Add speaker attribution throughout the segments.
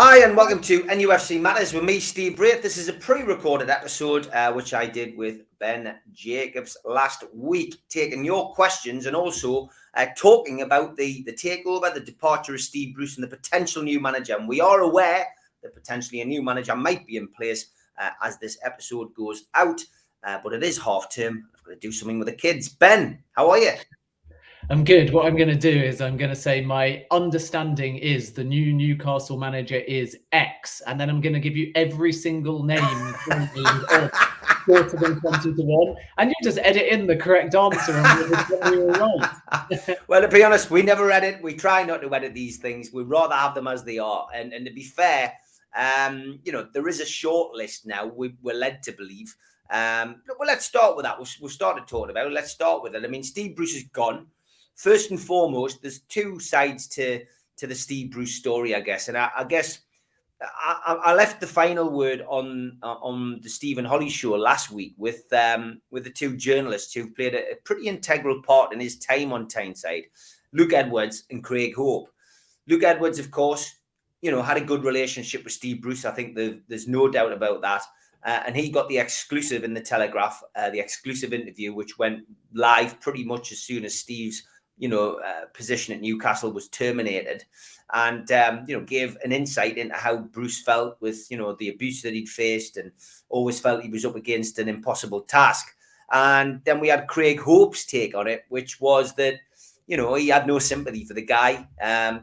Speaker 1: Hi and welcome to NUFC Matters with me, Steve Wraith. This is a pre-recorded episode which I did with Ben Jacobs last week, taking your questions and also talking about the takeover, the departure of Steve Bruce and the potential new manager. And we are aware that potentially a new manager might be in place as this episode goes out, but it is half term. I've got to do something with the kids. Ben, how are you?
Speaker 2: I'm good. What I'm going to do is I'm going to say my understanding is the new Newcastle manager is X, and then I'm going to give you every single name shorter than 20 to 1, and you just edit in the correct answer and we were right.
Speaker 1: Well, to be honest, we never edit. We try not to edit these things. We'd rather have them as they are. And to be fair, there is a short list now, we're led to believe. Well, let's start with that. We'll start talking about it. Let's start with it. I mean, Steve Bruce is gone. First and foremost, there's two sides to the Steve Bruce story, I guess. And I guess I left the final word on the Stephen Holly show last week with the two journalists who played a pretty integral part in his time on Tyneside, Luke Edwards and Craig Hope. Luke Edwards, of course, had a good relationship with Steve Bruce. I think there's no doubt about that. And he got the exclusive in the Telegraph, the exclusive interview, which went live pretty much as soon as Steve's position at Newcastle was terminated, and gave an insight into how Bruce felt with the abuse that he'd faced, and always felt he was up against an impossible task. And then we had Craig Hope's take on it, which was that he had no sympathy for the guy.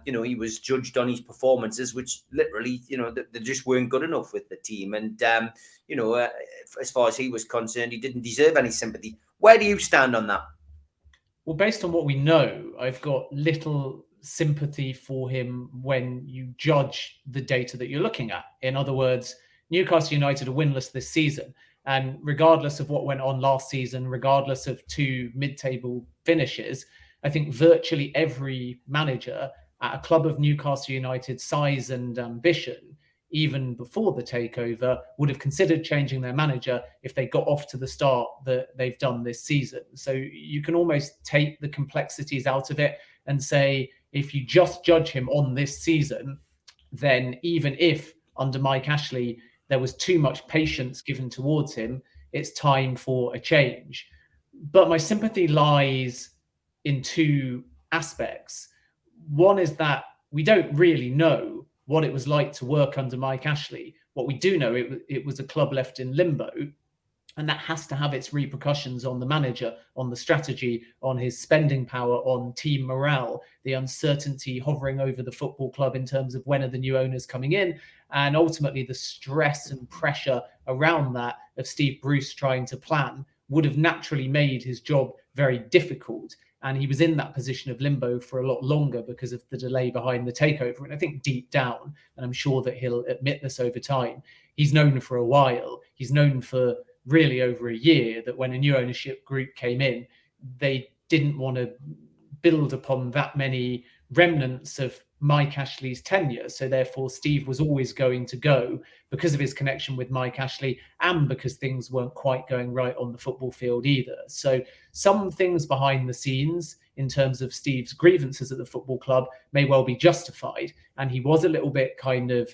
Speaker 1: He was judged on his performances, which literally they just weren't good enough with the team, and as far as he was concerned, he didn't deserve any sympathy. Where do you stand on that?
Speaker 2: Well, based on what we know, I've got little sympathy for him when you judge the data that you're looking at. In other words, Newcastle United are winless this season. And regardless of what went on last season, regardless of two mid-table finishes, I think virtually every manager at a club of Newcastle United's size and ambition, even before the takeover, would have considered changing their manager if they got off to the start that they've done this season. So you can almost take the complexities out of it and say, if you just judge him on this season, then even if under Mike Ashley there was too much patience given towards him, it's time for a change. But my sympathy lies in two aspects. One is that we don't really know what it was like to work under Mike Ashley. What we do know, it was a club left in limbo, and that has to have its repercussions on the manager, on the strategy, on his spending power, on team morale, the uncertainty hovering over the football club in terms of when are the new owners coming in, and ultimately the stress and pressure around that of Steve Bruce trying to plan would have naturally made his job very difficult. And he was in that position of limbo for a lot longer because of the delay behind the takeover. And I think deep down, and I'm sure that he'll admit this over time, he's known for a while, he's known for really over a year, that when a new ownership group came in, they didn't want to build upon that many remnants of Mike Ashley's tenure. So therefore, Steve was always going to go because of his connection with Mike Ashley and because things weren't quite going right on the football field either. So some things behind the scenes in terms of Steve's grievances at the football club may well be justified. And he was a little bit kind of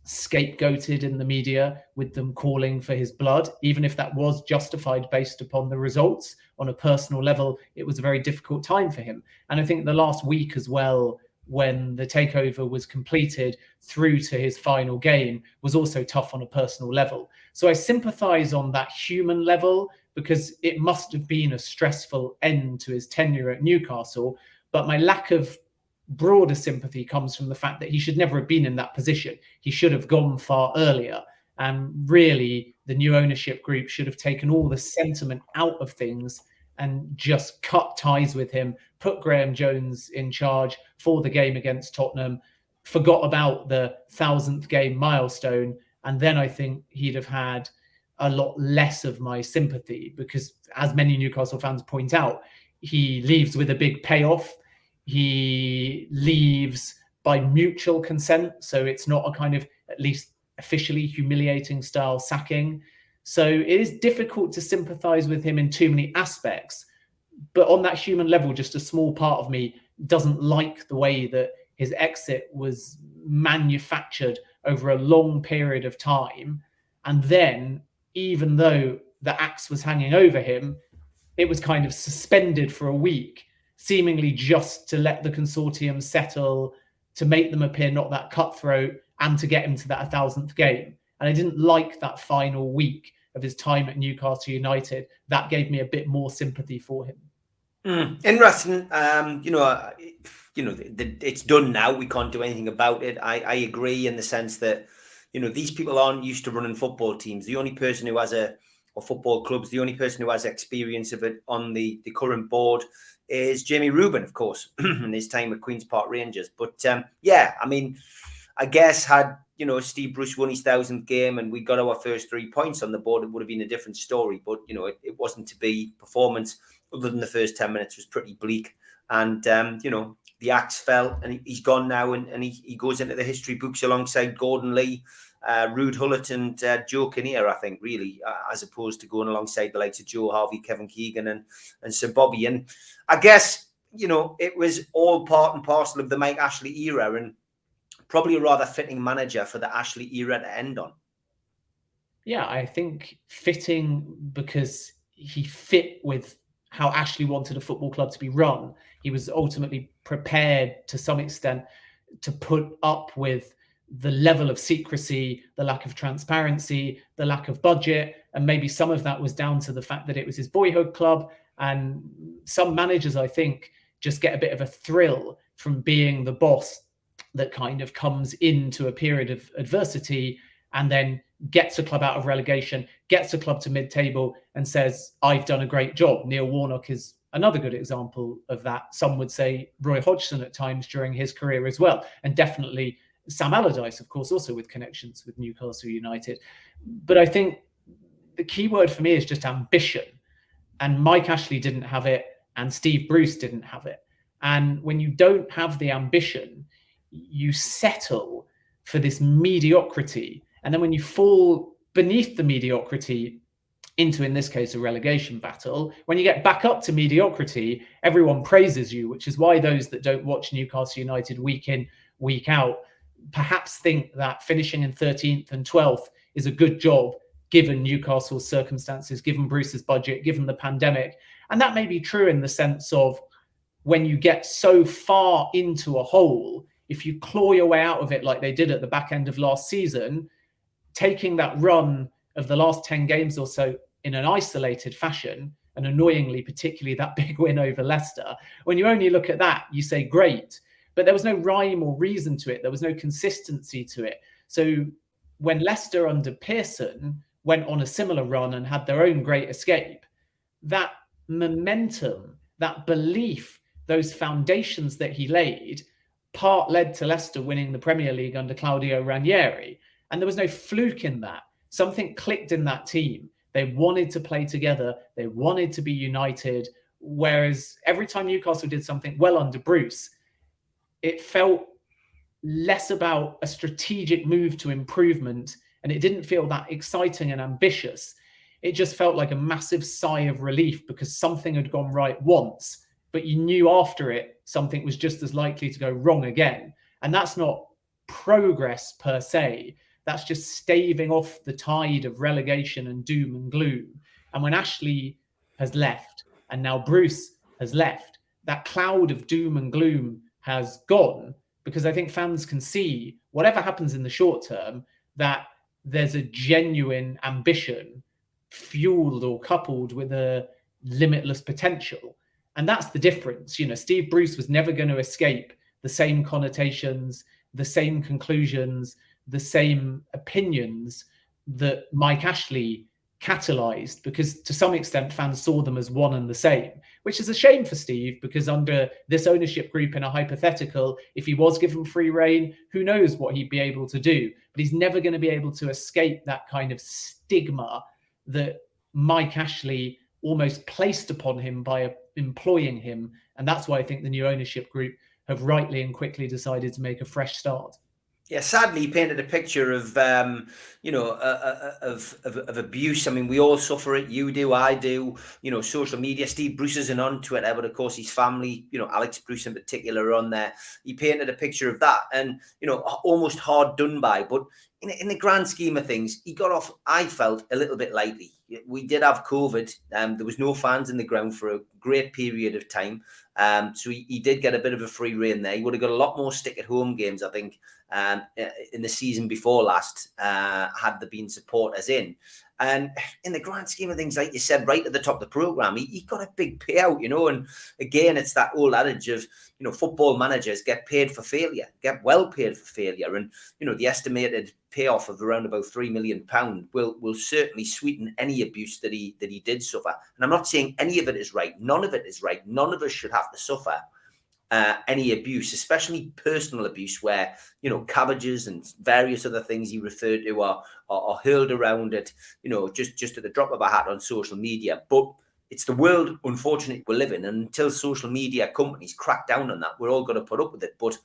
Speaker 2: scapegoated in the media with them calling for his blood, even if that was justified based upon the results. On a personal level, it was a very difficult time for him. And I think the last week as well, when the takeover was completed through to his final game, was also tough on a personal level. So I sympathize on that human level because it must have been a stressful end to his tenure at Newcastle. But my lack of broader sympathy comes from the fact that he should never have been in that position. He should have gone far earlier. And really, the new ownership group should have taken all the sentiment out of things and just cut ties with him, put Graham Jones in charge for the game against Tottenham, forgot about the 1,000th game milestone, and then I think he'd have had a lot less of my sympathy because, as many Newcastle fans point out, he leaves with a big payoff. He leaves by mutual consent, so it's not a kind of, at least officially, humiliating style sacking. So it is difficult to sympathize with him in too many aspects. But on that human level, just a small part of me doesn't like the way that his exit was manufactured over a long period of time. And then, even though the axe was hanging over him, it was kind of suspended for a week, seemingly just to let the consortium settle, to make them appear not that cutthroat, and to get him to that 1,000th game. And I didn't like that final week of his time at Newcastle United. That gave me a bit more sympathy for him.
Speaker 1: Interesting. It's done now. We can't do anything about it. I agree in the sense that, these people aren't used to running football teams. The only person who has or football clubs, the only person who has experience of it on the current board is Jamie Rubin, of course, in his time at Queen's Park Rangers. But I guess had Steve Bruce won his 1,000th game and we got our first 3 points on the board, it would have been a different story. But it wasn't to be. Performance other than the first 10 minutes was pretty bleak, and the axe fell, and he's gone now, and he goes into the history books alongside Gordon Lee, Rude Hullett, and Joe Kinnear, I think, really, as opposed to going alongside the likes of Joe Harvey, Kevin Keegan, and Sir Bobby. And I guess it was all part and parcel of the Mike Ashley era, and probably a rather fitting manager for the Ashley era to end on.
Speaker 2: Yeah, I think fitting because he fit with how Ashley wanted a football club to be run. He was ultimately prepared to some extent to put up with the level of secrecy, the lack of transparency, the lack of budget, and maybe some of that was down to the fact that it was his boyhood club. And some managers, I think, just get a bit of a thrill from being the boss that kind of comes into a period of adversity and then gets a club out of relegation, gets a club to mid-table and says, I've done a great job. Neil Warnock is another good example of that. Some would say Roy Hodgson at times during his career as well. And definitely Sam Allardyce, of course, also with connections with Newcastle United. But I think the key word for me is just ambition. And Mike Ashley didn't have it, and Steve Bruce didn't have it. And when you don't have the ambition, you settle for this mediocrity. And then when you fall beneath the mediocrity into, in this case, a relegation battle, when you get back up to mediocrity, everyone praises you, which is why those that don't watch Newcastle United week in, week out, perhaps think that finishing in 13th and 12th is a good job, given Newcastle's circumstances, given Bruce's budget, given the pandemic. And that may be true in the sense of when you get so far into a hole, if you claw your way out of it like they did at the back end of last season, taking that run of the last 10 games or so in an isolated fashion, and annoyingly, particularly that big win over Leicester, when you only look at that, you say, great. But there was no rhyme or reason to it. There was no consistency to it. So when Leicester under Pearson went on a similar run and had their own great escape, that momentum, that belief, those foundations that he laid, part led to Leicester winning the Premier League under Claudio Ranieri. And there was no fluke in that. Something clicked in that team. They wanted to play together. They wanted to be united. Whereas every time Newcastle did something well under Bruce, it felt less about a strategic move to improvement, and it didn't feel that exciting and ambitious. It just felt like a massive sigh of relief because something had gone right once, but you knew after it something was just as likely to go wrong again. And that's not progress per se. That's just staving off the tide of relegation and doom and gloom. And when Ashley has left and now Bruce has left, that cloud of doom and gloom has gone, because I think fans can see, whatever happens in the short term, that there's a genuine ambition fueled or coupled with a limitless potential. And that's the difference. Steve Bruce was never going to escape the same connotations, the same conclusions, the same opinions that Mike Ashley catalyzed, because to some extent fans saw them as one and the same, which is a shame for Steve, because under this ownership group, in a hypothetical, if he was given free rein, who knows what he'd be able to do. But he's never going to be able to escape that kind of stigma that Mike Ashley almost placed upon him by employing him. And that's why I think the new ownership group have rightly and quickly decided to make a fresh start.
Speaker 1: Yeah, sadly, he painted a picture of, of abuse. I mean, we all suffer it. You do, I do. Social media. Steve Bruce isn't on Twitter, but of course, his family, Alex Bruce in particular, are on there. He painted a picture of that, and almost hard done by. But in the grand scheme of things, he got off, I felt, a little bit lightly. We did have COVID. There was no fans in the ground for a great period of time. So he did get a bit of a free rein there. He would have got a lot more stick-at-home games, I think, in the season before last, had there been supporters in. And in the grand scheme of things, like you said, right at the top of the programme, he got a big payout, and again, it's that old adage of, football managers get paid for failure, get well paid for failure. And, the estimated payoff of around about £3 million will certainly sweeten any abuse that he did suffer. And I'm not saying any of it is right. None of it is right. None of us should have to suffer any abuse, especially personal abuse, where cabbages and various other things he referred to are hurled around at just at the drop of a hat on social media. But it's the world, unfortunately, we live in, and until social media companies crack down on that, we're all going to put up with it. But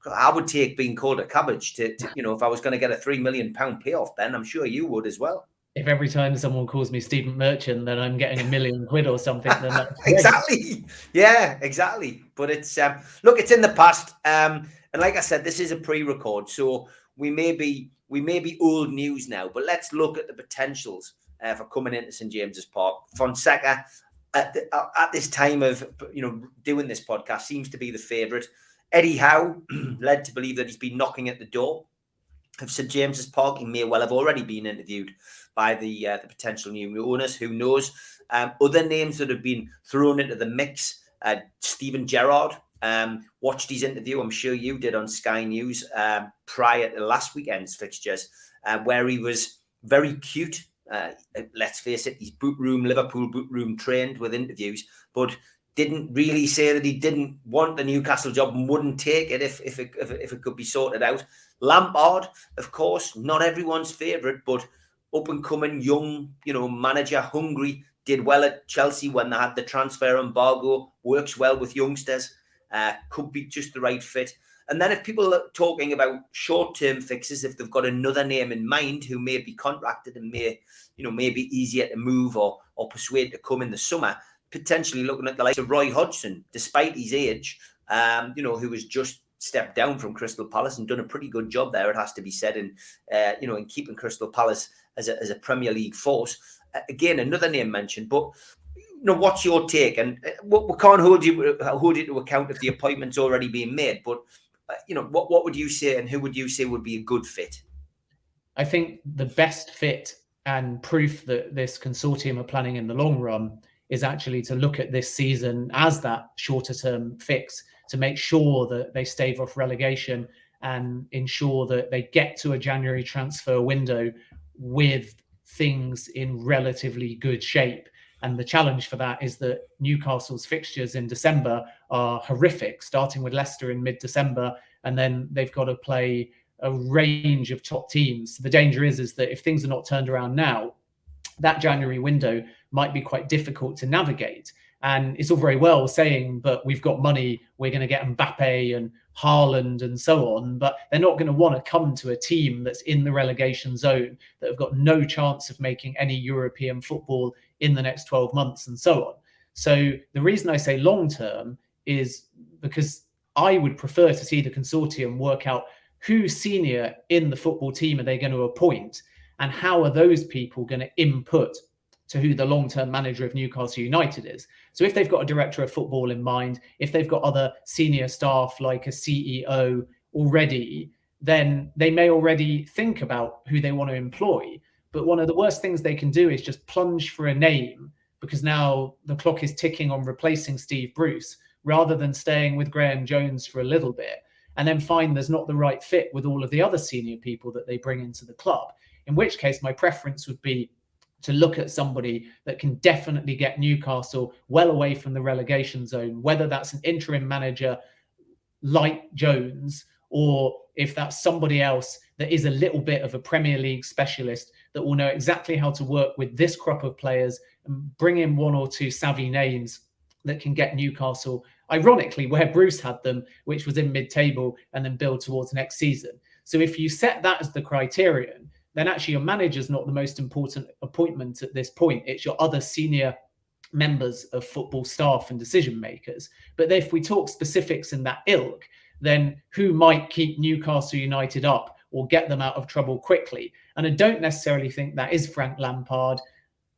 Speaker 1: I would take being called a cabbage to if I was going to get a £3 million payoff, Ben, I'm sure you would as well.
Speaker 2: If every time someone calls me Stephen Merchant, then I'm getting £1 million or something. Then that's
Speaker 1: exactly. Yeah, exactly. But it's look, it's in the past. And like I said, this is a pre-record, so we may be old news now. But let's look at the potentials for coming into St James's Park. Fonseca, at this time of doing this podcast, seems to be the favourite. Eddie Howe, led to believe that he's been knocking at the door of St James's Park. He may well have already been interviewed by the potential new owners. Who knows? Other names that have been thrown into the mix. Stephen Gerrard, watched his interview. I'm sure you did on Sky News prior to last weekend's fixtures, where he was very cute. Let's face it, he's Liverpool boot room trained with interviews, but didn't really say that he didn't want the Newcastle job and wouldn't take it if it could be sorted out. Lampard, of course, not everyone's favourite, but up and coming young, manager, hungry, did well at Chelsea when they had the transfer embargo, works well with youngsters, could be just the right fit. And then if people are talking about short-term fixes, if they've got another name in mind who may be contracted and may be easier to move or persuade to come in the summer, potentially looking at the likes of Roy Hodgson, despite his age, who was just stepped down from Crystal Palace and done a pretty good job there, it has to be said, in keeping Crystal Palace as a Premier League force. Again, another name mentioned, but what's your take? And we can't hold you to account if the appointment's already been made, but what would you say, and who would you say would be a good fit?
Speaker 2: I think the best fit and proof that this consortium are planning in the long run is actually to look at this season as that shorter term fix to make sure that they stave off relegation and ensure that they get to a January transfer window with things in relatively good shape. And the challenge for that is that Newcastle's fixtures in December are horrific, starting with Leicester in mid-December, and then they've got to play a range of top teams. The danger is that if things are not turned around now, that January window might be quite difficult to navigate. And it's all very well saying, but we've got money, we're going to get Mbappe and Haaland and so on, but they're not going to want to come to a team that's in the relegation zone, that have got no chance of making any European football in the next 12 months and so on. So the reason I say long term is because I would prefer to see the consortium work out who's senior in the football team are they going to appoint, and how are those people going to input to who the long-term manager of Newcastle United is. So if they've got a director of football in mind, if they've got other senior staff like a CEO already, then they may already think about who they want to employ. But one of the worst things they can do is just plunge for a name, because now the clock is ticking on replacing Steve Bruce, rather than staying with Graham Jones for a little bit, and then find there's not the right fit with all of the other senior people that they bring into the club. In which case, my preference would be to look at somebody that can definitely get Newcastle well away from the relegation zone, whether that's an interim manager like Jones, or if that's somebody else that is a little bit of a Premier League specialist that will know exactly how to work with this crop of players and bring in one or two savvy names that can get Newcastle, ironically, where Bruce had them, which was in mid-table, and then build towards next season. So if you set that as the criterion, then actually your manager's not the most important appointment at this point. It's your other senior members of football staff and decision makers. But if we talk specifics in that ilk, then who might keep Newcastle United up or get them out of trouble quickly? And I don't necessarily think that is Frank Lampard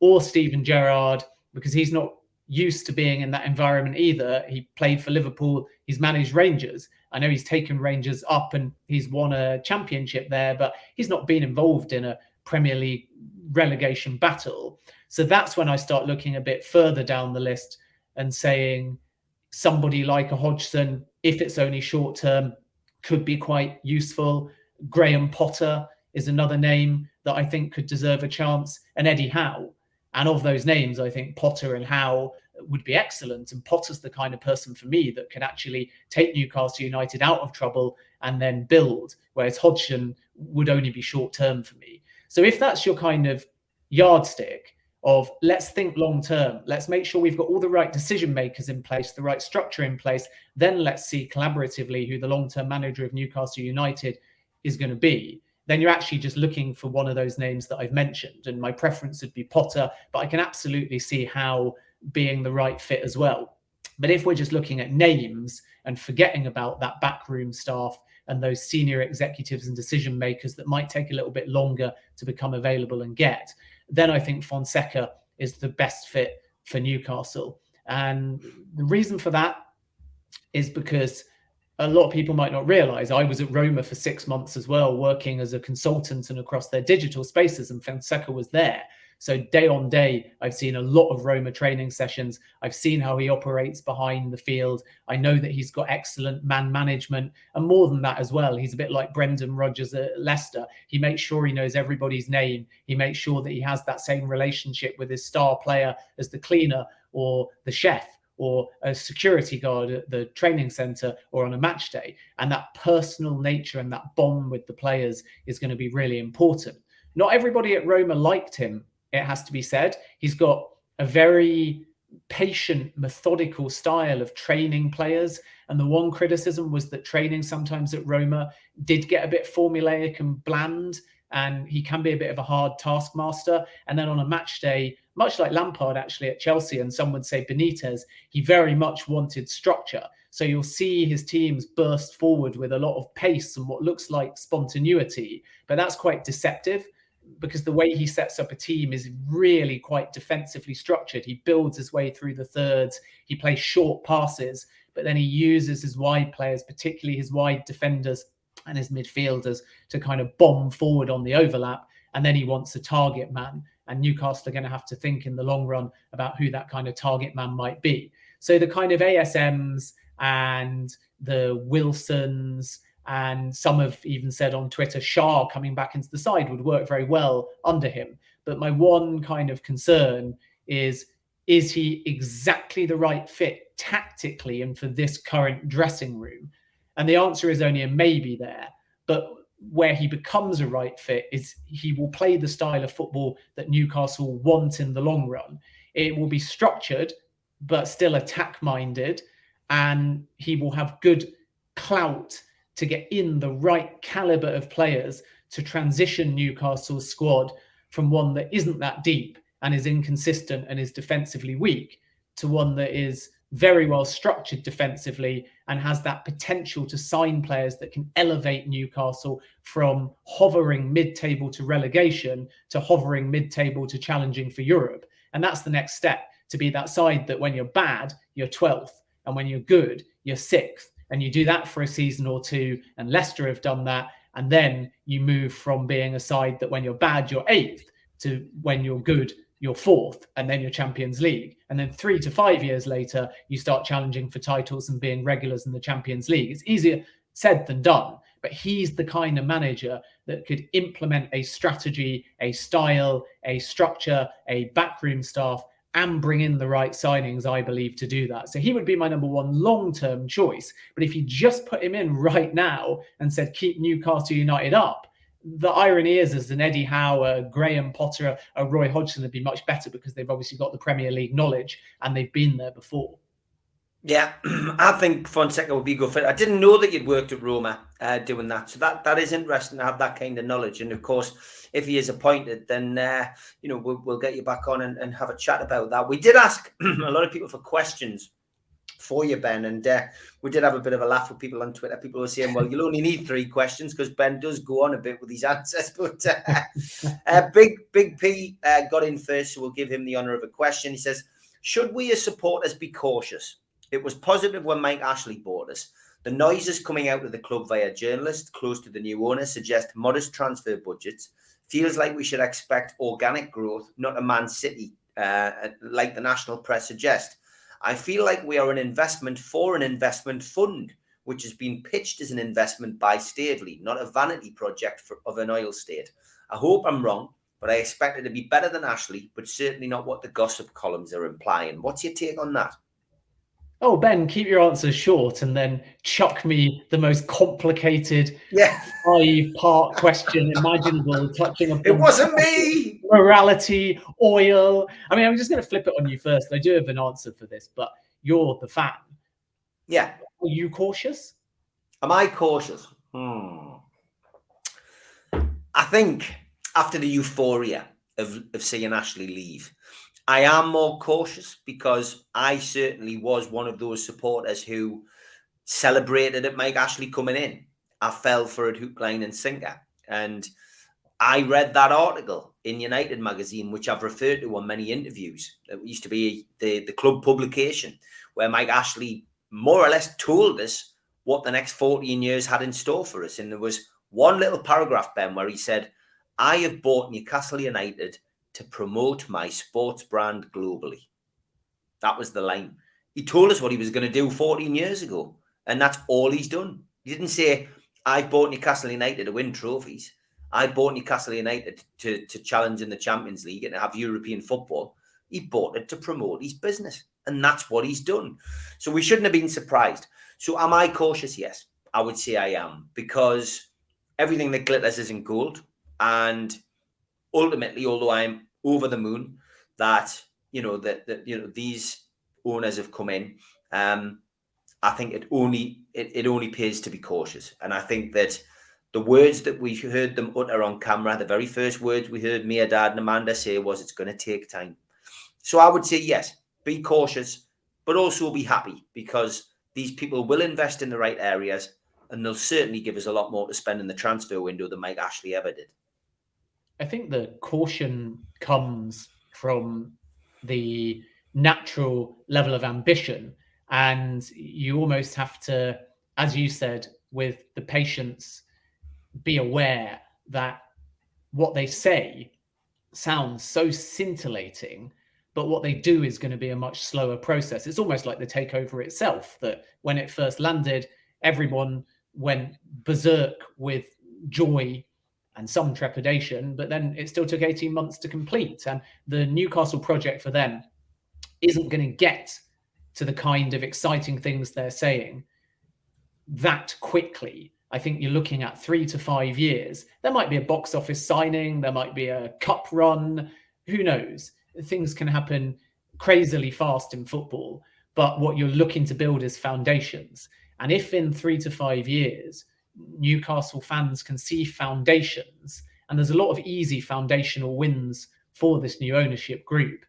Speaker 2: or Steven Gerrard, because he's not used to being in that environment either. He played for Liverpool, he's managed Rangers. I know he's taken Rangers up and he's won a championship there, but he's not been involved in a Premier League relegation battle. So that's when I start looking a bit further down the list and saying somebody like a Hodgson, if it's only short term, could be quite useful. Graham Potter is another name that I think could deserve a chance, and Eddie Howe. And of those names, I think Potter and Howe would be excellent. And Potter's the kind of person for me that can actually take Newcastle United out of trouble and then build, whereas Hodgson would only be short term for me. So if that's your kind of yardstick of let's think long term, let's make sure we've got all the right decision makers in place, the right structure in place, then let's see collaboratively who the long-term manager of Newcastle United is going to be, then you're actually just looking for one of those names that I've mentioned. And my preference would be Potter, but I can absolutely see Howe being the right fit as well. But if we're just looking at names and forgetting about that backroom staff and those senior executives and decision makers that might take a little bit longer to become available and get, then I think Fonseca is the best fit for Newcastle. And the reason for that is because a lot of people might not realize I was at Roma for 6 months as well, working as a consultant and across their digital spaces, and Fonseca was there. So day on day, I've seen a lot of Roma training sessions. I've seen how he operates behind the field. I know that he's got excellent man management, and more than that as well, he's a bit like Brendan Rodgers at Leicester. He makes sure he knows everybody's name. He makes sure that he has that same relationship with his star player as the cleaner or the chef or a security guard at the training center or on a match day. And that personal nature and that bond with the players is going to be really important. Not everybody at Roma liked him, it has to be said. He's got a very patient, methodical style of training players. And the one criticism was that training sometimes at Roma did get a bit formulaic and bland, and he can be a bit of a hard taskmaster. And then on a match day, much like Lampard actually at Chelsea, and some would say Benitez, he very much wanted structure. So you'll see his teams burst forward with a lot of pace and what looks like spontaneity, but that's quite deceptive because the way he sets up a team is really quite defensively structured. He builds his way through the thirds, he plays short passes, but then he uses his wide players, particularly his wide defenders and his midfielders, to kind of bomb forward on the overlap. And then he wants a target man. And Newcastle are going to have to think in the long run about who that kind of target man might be. So the kind of ASMs and the Wilsons, and some have even said on Twitter, Shah coming back into the side would work very well under him. But my one kind of concern is he exactly the right fit tactically and for this current dressing room? And the answer is only a maybe there. But where he becomes a right fit is he will play the style of football that Newcastle want in the long run. It will be structured, but still attack-minded, and he will have good clout to get in the right caliber of players to transition Newcastle's squad from one that isn't that deep and is inconsistent and is defensively weak to one that is very well structured defensively and has that potential to sign players that can elevate Newcastle from hovering mid-table to relegation to hovering mid-table to challenging for Europe. And that's the next step, to be that side that when you're bad, you're 12th, and when you're good, you're 6th. And you do that for a season or two, and Leicester have done that. And then you move from being a side that when you're bad, you're 8th, to when you're good, you're 4th, and then you're Champions League. And then 3 to 5 years later, you start challenging for titles and being regulars in the Champions League. It's easier said than done, but he's the kind of manager that could implement a strategy, a style, a structure, a backroom staff, and bring in the right signings, I believe, to do that. So he would be my number one long-term choice. But if you just put him in right now and said, keep Newcastle United up, the irony is an Eddie Howe, a Graham Potter, a Roy Hodgson would be much better because they've obviously got the Premier League knowledge and they've been there before.
Speaker 1: Yeah, I think Fonseca would be a good fit. I didn't know that you'd worked at Roma doing that. So that is interesting to have that kind of knowledge. And of course, if he is appointed, then, we'll get you back on and have a chat about that. We did ask a lot of people for questions for you, Ben, and we did have a bit of a laugh with people on Twitter. People were saying, well, you'll only need 3 questions because Ben does go on a bit with his answers. But Big P got in first, so we'll give him the honour of a question. He says, should we as supporters be cautious? It was positive when Mike Ashley bought us. The noises coming out of the club via journalists close to the new owner suggest modest transfer budgets. Feels like we should expect organic growth, not a Man City, like the national press suggest. I feel like we are an investment for an investment fund, which has been pitched as an investment by Staveley, not a vanity project of an oil state. I hope I'm wrong, but I expect it to be better than Ashley, but certainly not what the gossip columns are implying. What's your take on that?
Speaker 2: Oh, Ben, keep your answers short and then chuck me the most complicated 5-part question imaginable, touching upon
Speaker 1: it wasn't me.
Speaker 2: Morality, oil. I mean, I'm just going to flip it on you first. I do have an answer for this, but you're the fan.
Speaker 1: Yeah.
Speaker 2: Are you cautious?
Speaker 1: Am I cautious? I think after the euphoria of seeing Ashley leave, I am more cautious because I certainly was one of those supporters who celebrated at Mike Ashley coming in. I fell for it hook, line and sinker. And I read that article in United magazine, which I've referred to on many interviews. It used to be the club publication where Mike Ashley more or less told us what the next 14 years had in store for us. And there was one little paragraph, Ben, where he said, I have bought Newcastle United to promote my sports brand globally. That was the line. He told us what he was going to do 14 years ago, and that's all he's done. He didn't say, I bought Newcastle United to win trophies. I bought Newcastle United to challenge in the Champions League and to have European football. He bought it to promote his business, and that's what he's done. So we shouldn't have been surprised. So am I cautious? Yes, I would say I am, because everything that glitters isn't gold. And ultimately, although I'm over the moon that these owners have come in, I think it only pays to be cautious. And I think that the words that we heard them utter on camera, the very first words we heard Mia, Dad and Amanda say was, it's going to take time. So I would say, yes, be cautious, but also be happy, because these people will invest in the right areas and they'll certainly give us a lot more to spend in the transfer window than Mike Ashley ever did.
Speaker 2: I think the caution comes from the natural level of ambition, and you almost have to, as you said, with the patience, be aware that what they say sounds so scintillating, but what they do is going to be a much slower process. It's almost like the takeover itself, that when it first landed, everyone went berserk with joy and some trepidation, but then it still took 18 months to complete. And the Newcastle project for them isn't going to get to the kind of exciting things they're saying that quickly. I think you're looking at 3 to 5 years. There might be a box office signing, there might be a cup run, who knows? Things can happen crazily fast in football, but what you're looking to build is foundations. And if in 3 to 5 years, Newcastle fans can see foundations, and there's a lot of easy foundational wins for this new ownership group,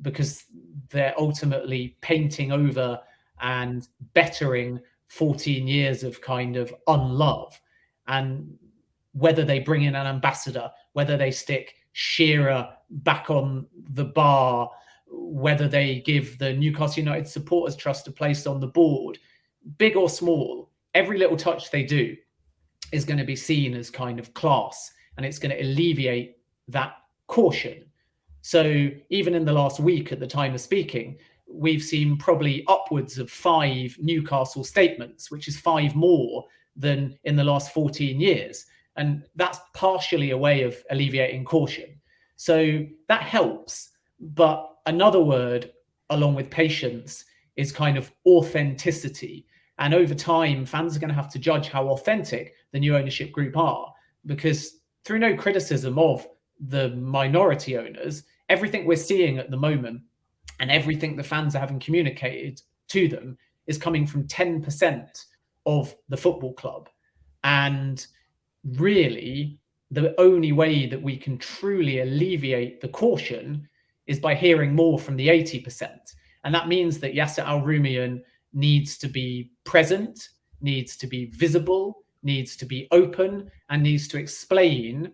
Speaker 2: because they're ultimately painting over and bettering 14 years of kind of unlove. And whether they bring in an ambassador, whether they stick Shearer back on the bar, whether they give the Newcastle United Supporters Trust a place on the board, big or small, every little touch they do is going to be seen as kind of class, and it's going to alleviate that caution. So even in the last week, at the time of speaking, we've seen probably upwards of 5 Newcastle statements, which is 5 more than in the last 14 years. And that's partially a way of alleviating caution. So that helps. But another word, along with patience, is kind of authenticity. And over time, fans are going to have to judge how authentic the new ownership group are, because through no criticism of the minority owners, everything we're seeing at the moment and everything the fans are having communicated to them is coming from 10% of the football club. And really, the only way that we can truly alleviate the caution is by hearing more from the 80%. And that means that Yasser Al-Rumayyan needs to be present, needs to be visible, needs to be open, and needs to explain.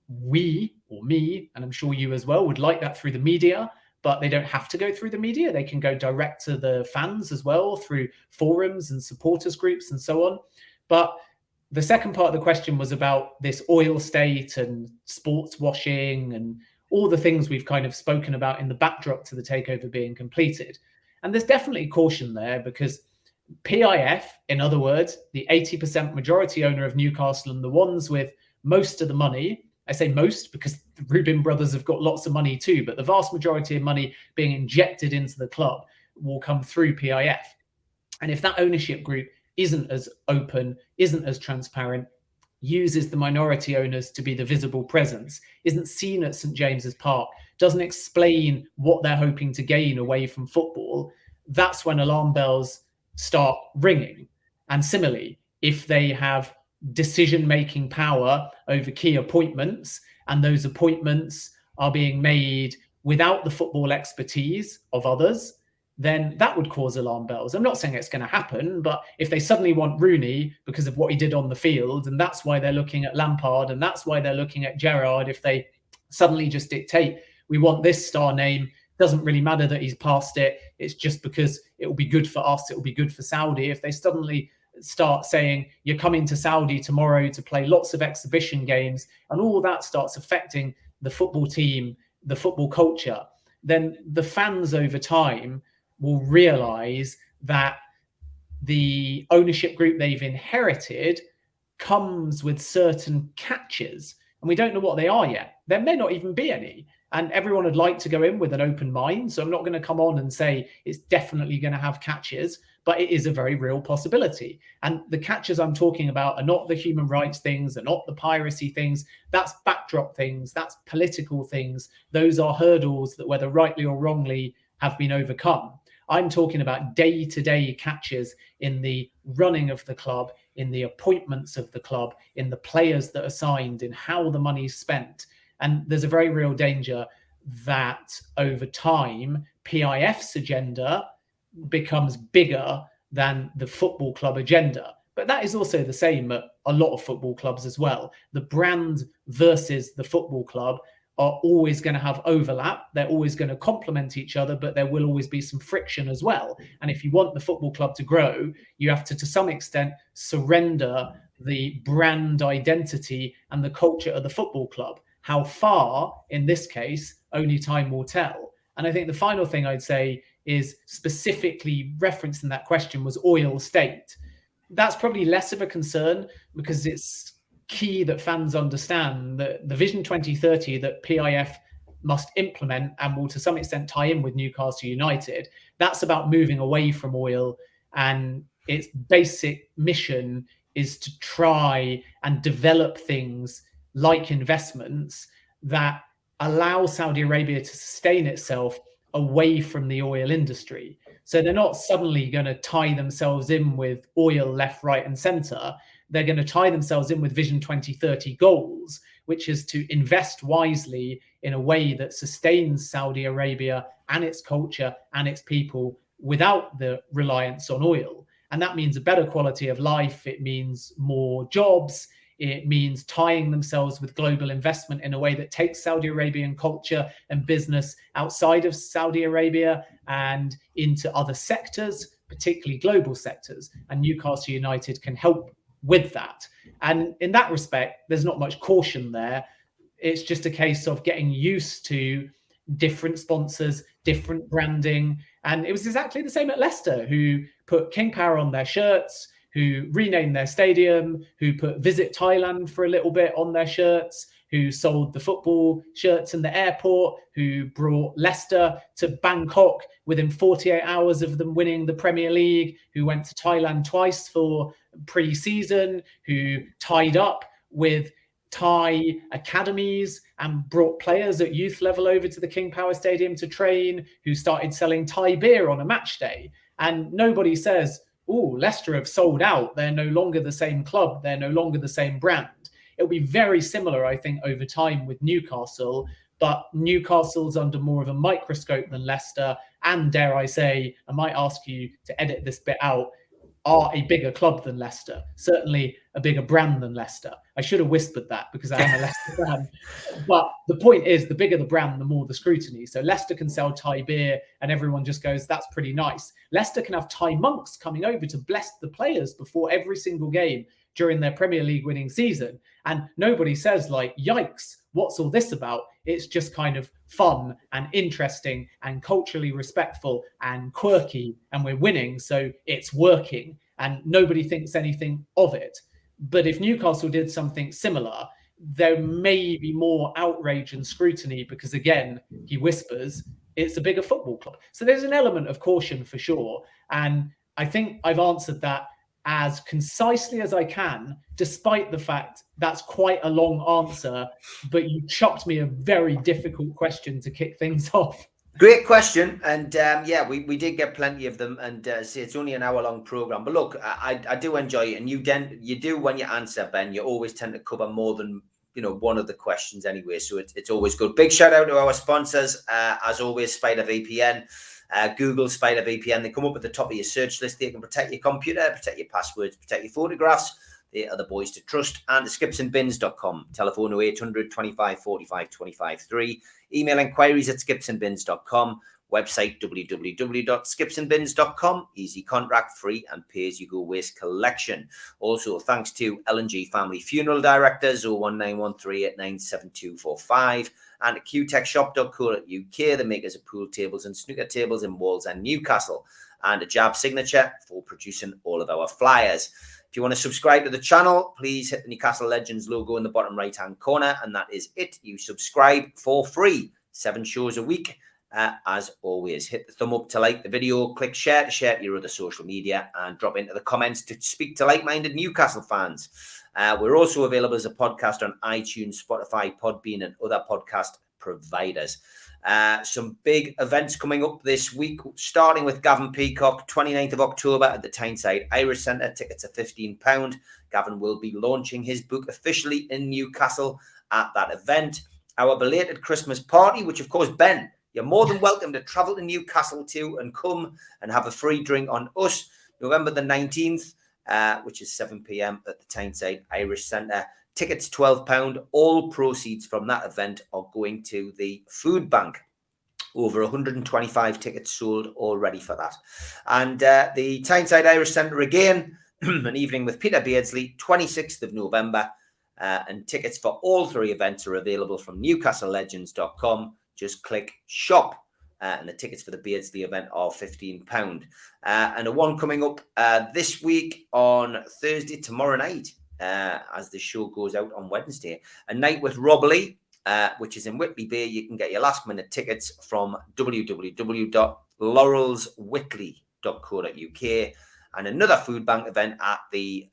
Speaker 2: We, or me, and I'm sure you as well, would like that through the media, but they don't have to go through the media. They can go direct to the fans as well through forums and supporters groups and so on. But the second part of the question was about this oil state and sports washing and all the things we've kind of spoken about in the backdrop to the takeover being completed. And there's definitely caution there, because PIF, in other words, the 80% majority owner of Newcastle and the ones with most of the money, I say most because the Rubin brothers have got lots of money too, but the vast majority of money being injected into the club will come through PIF. And if that ownership group isn't as open, isn't as transparent, uses the minority owners to be the visible presence, isn't seen at St James's Park, doesn't explain what they're hoping to gain away from football, that's when alarm bells start ringing. And similarly, if they have decision-making power over key appointments, and those appointments are being made without the football expertise of others, then that would cause alarm bells. I'm not saying it's going to happen, but if they suddenly want Rooney because of what he did on the field, and that's why they're looking at Lampard, and that's why they're looking at Gerrard, if they suddenly just dictate, we want this star name, doesn't really matter that he's past it, it's just because it will be good for us, it will be good for Saudi. If they suddenly start saying, you're coming to Saudi tomorrow to play lots of exhibition games, and all that starts affecting the football team, the football culture, then the fans over time will realize that the ownership group they've inherited comes with certain catches, and we don't know what they are yet. There may not even be any, and everyone would like to go in with an open mind. So I'm not going to come on and say it's definitely going to have catches, but it is a very real possibility. And the catches I'm talking about are not the human rights things, are not the piracy things. That's backdrop things, that's political things. Those are hurdles that, whether rightly or wrongly, have been overcome. I'm talking about day-to-day catches in the running of the club, in the appointments of the club, in the players that are signed, in how the money's spent. And there's a very real danger that over time, PIF's agenda becomes bigger than the football club agenda. But that is also the same at a lot of football clubs as well. The brand versus the football club are always going to have overlap. They're always going to complement each other, but there will always be some friction as well. And if you want the football club to grow, you have to some extent, surrender the brand identity and the culture of the football club. How far, in this case, only time will tell. And I think the final thing I'd say is, specifically referenced in that question, was oil state. That's probably less of a concern, because it's key that fans understand that the Vision 2030 that PIF must implement and will to some extent tie in with Newcastle United, that's about moving away from oil, and its basic mission is to try and develop things like investments that allow Saudi Arabia to sustain itself away from the oil industry. So they're not suddenly going to tie themselves in with oil left, right, and center. They're going to tie themselves in with Vision 2030 goals, which is to invest wisely in a way that sustains Saudi Arabia and its culture and its people without the reliance on oil. And that means a better quality of life. It means more jobs. It means tying themselves with global investment in a way that takes Saudi Arabian culture and business outside of Saudi Arabia and into other sectors, particularly global sectors. And Newcastle United can help with that. And in that respect, there's not much caution there. It's just a case of getting used to different sponsors, different branding. And it was exactly the same at Leicester, who put King Power on their shirts, who renamed their stadium, who put Visit Thailand for a little bit on their shirts, who sold the football shirts in the airport, who brought Leicester to Bangkok within 48 hours of them winning the Premier League, who went to Thailand twice for pre-season, who tied up with Thai academies and brought players at youth level over to the King Power Stadium to train, who started selling Thai beer on a match day. And nobody says, oh, Leicester have sold out. They're no longer the same club. They're no longer the same brand. It'll be very similar, I think, over time with Newcastle, but Newcastle's under more of a microscope than Leicester. And dare I say, I might ask you to edit this bit out, are a bigger club than Leicester, certainly a bigger brand than Leicester. I should have whispered that because I am a Leicester fan. But the point is, the bigger the brand, the more the scrutiny. So Leicester can sell Thai beer and everyone just goes, that's pretty nice. Leicester can have Thai monks coming over to bless the players before every single game during their Premier League winning season. And nobody says like, yikes, what's all this about? It's just kind of fun and interesting and culturally respectful and quirky, and we're winning, so it's working, and nobody thinks anything of it. But if Newcastle did something similar, there may be more outrage and scrutiny because, again, he whispers, it's a bigger football club. So there's an element of caution for sure. And I think I've answered that as concisely as I can, despite the fact that's quite a long answer, but you chucked me a very difficult question to kick things off.
Speaker 1: Great question. And we did get plenty of them. And it's only an hour-long program. But look, I do enjoy it. And you do when you answer, Ben, you always tend to cover more than one of the questions anyway. So it's always good. Big shout out to our sponsors. As always, Spider VPN. Google Spider VPN. They come up at the top of your search list. They can protect your computer, protect your passwords, protect your photographs. They are the boys to trust. And skipsandbins.com. Telephone 0800 25 45 25 3. Email inquiries at skipsandbins.com. Website www.skipsandbins.com. Easy contract, free and pay-as-you-go waste collection. Also, thanks to L&G Family Funeral Directors 01913897245 and at qtechshop.co.uk, the makers of pool tables and snooker tables in Walls and Newcastle, and a Jab Signature for producing all of our flyers. If you want to subscribe to the channel, please hit the Newcastle Legends logo in the bottom right-hand corner, and that is it. You subscribe for free, 7 shows a week. As always, hit the thumb up to like the video, click share to share to your other social media, and drop into the comments to speak to like-minded Newcastle fans. We're also available as a podcast on iTunes, Spotify, Podbean, and other podcast providers. Some big events coming up this week, starting with Gavin Peacock, 29th of October at the Tyneside Irish Centre. Tickets are £15. Gavin will be launching his book officially in Newcastle at that event. Our belated Christmas party, which of course, Ben, you're more than welcome to travel to Newcastle too and come and have a free drink on us, November the 19th, which is 7 p.m. at the Tyneside Irish Centre. Tickets £12. All proceeds from that event are going to the food bank. Over 125 tickets sold already for that. And the Tyneside Irish Centre again, an evening with Peter Beardsley, 26th of November. And tickets for all 3 events are available from newcastlelegends.com. Just click shop. And the tickets for the Beardsley event are £15. And a one coming up this week on Thursday, tomorrow night, as the show goes out on Wednesday. A night with Rob Lee, which is in Whitley Bay. You can get your last-minute tickets from www.laurelswhitley.co.uk. And another food bank event at the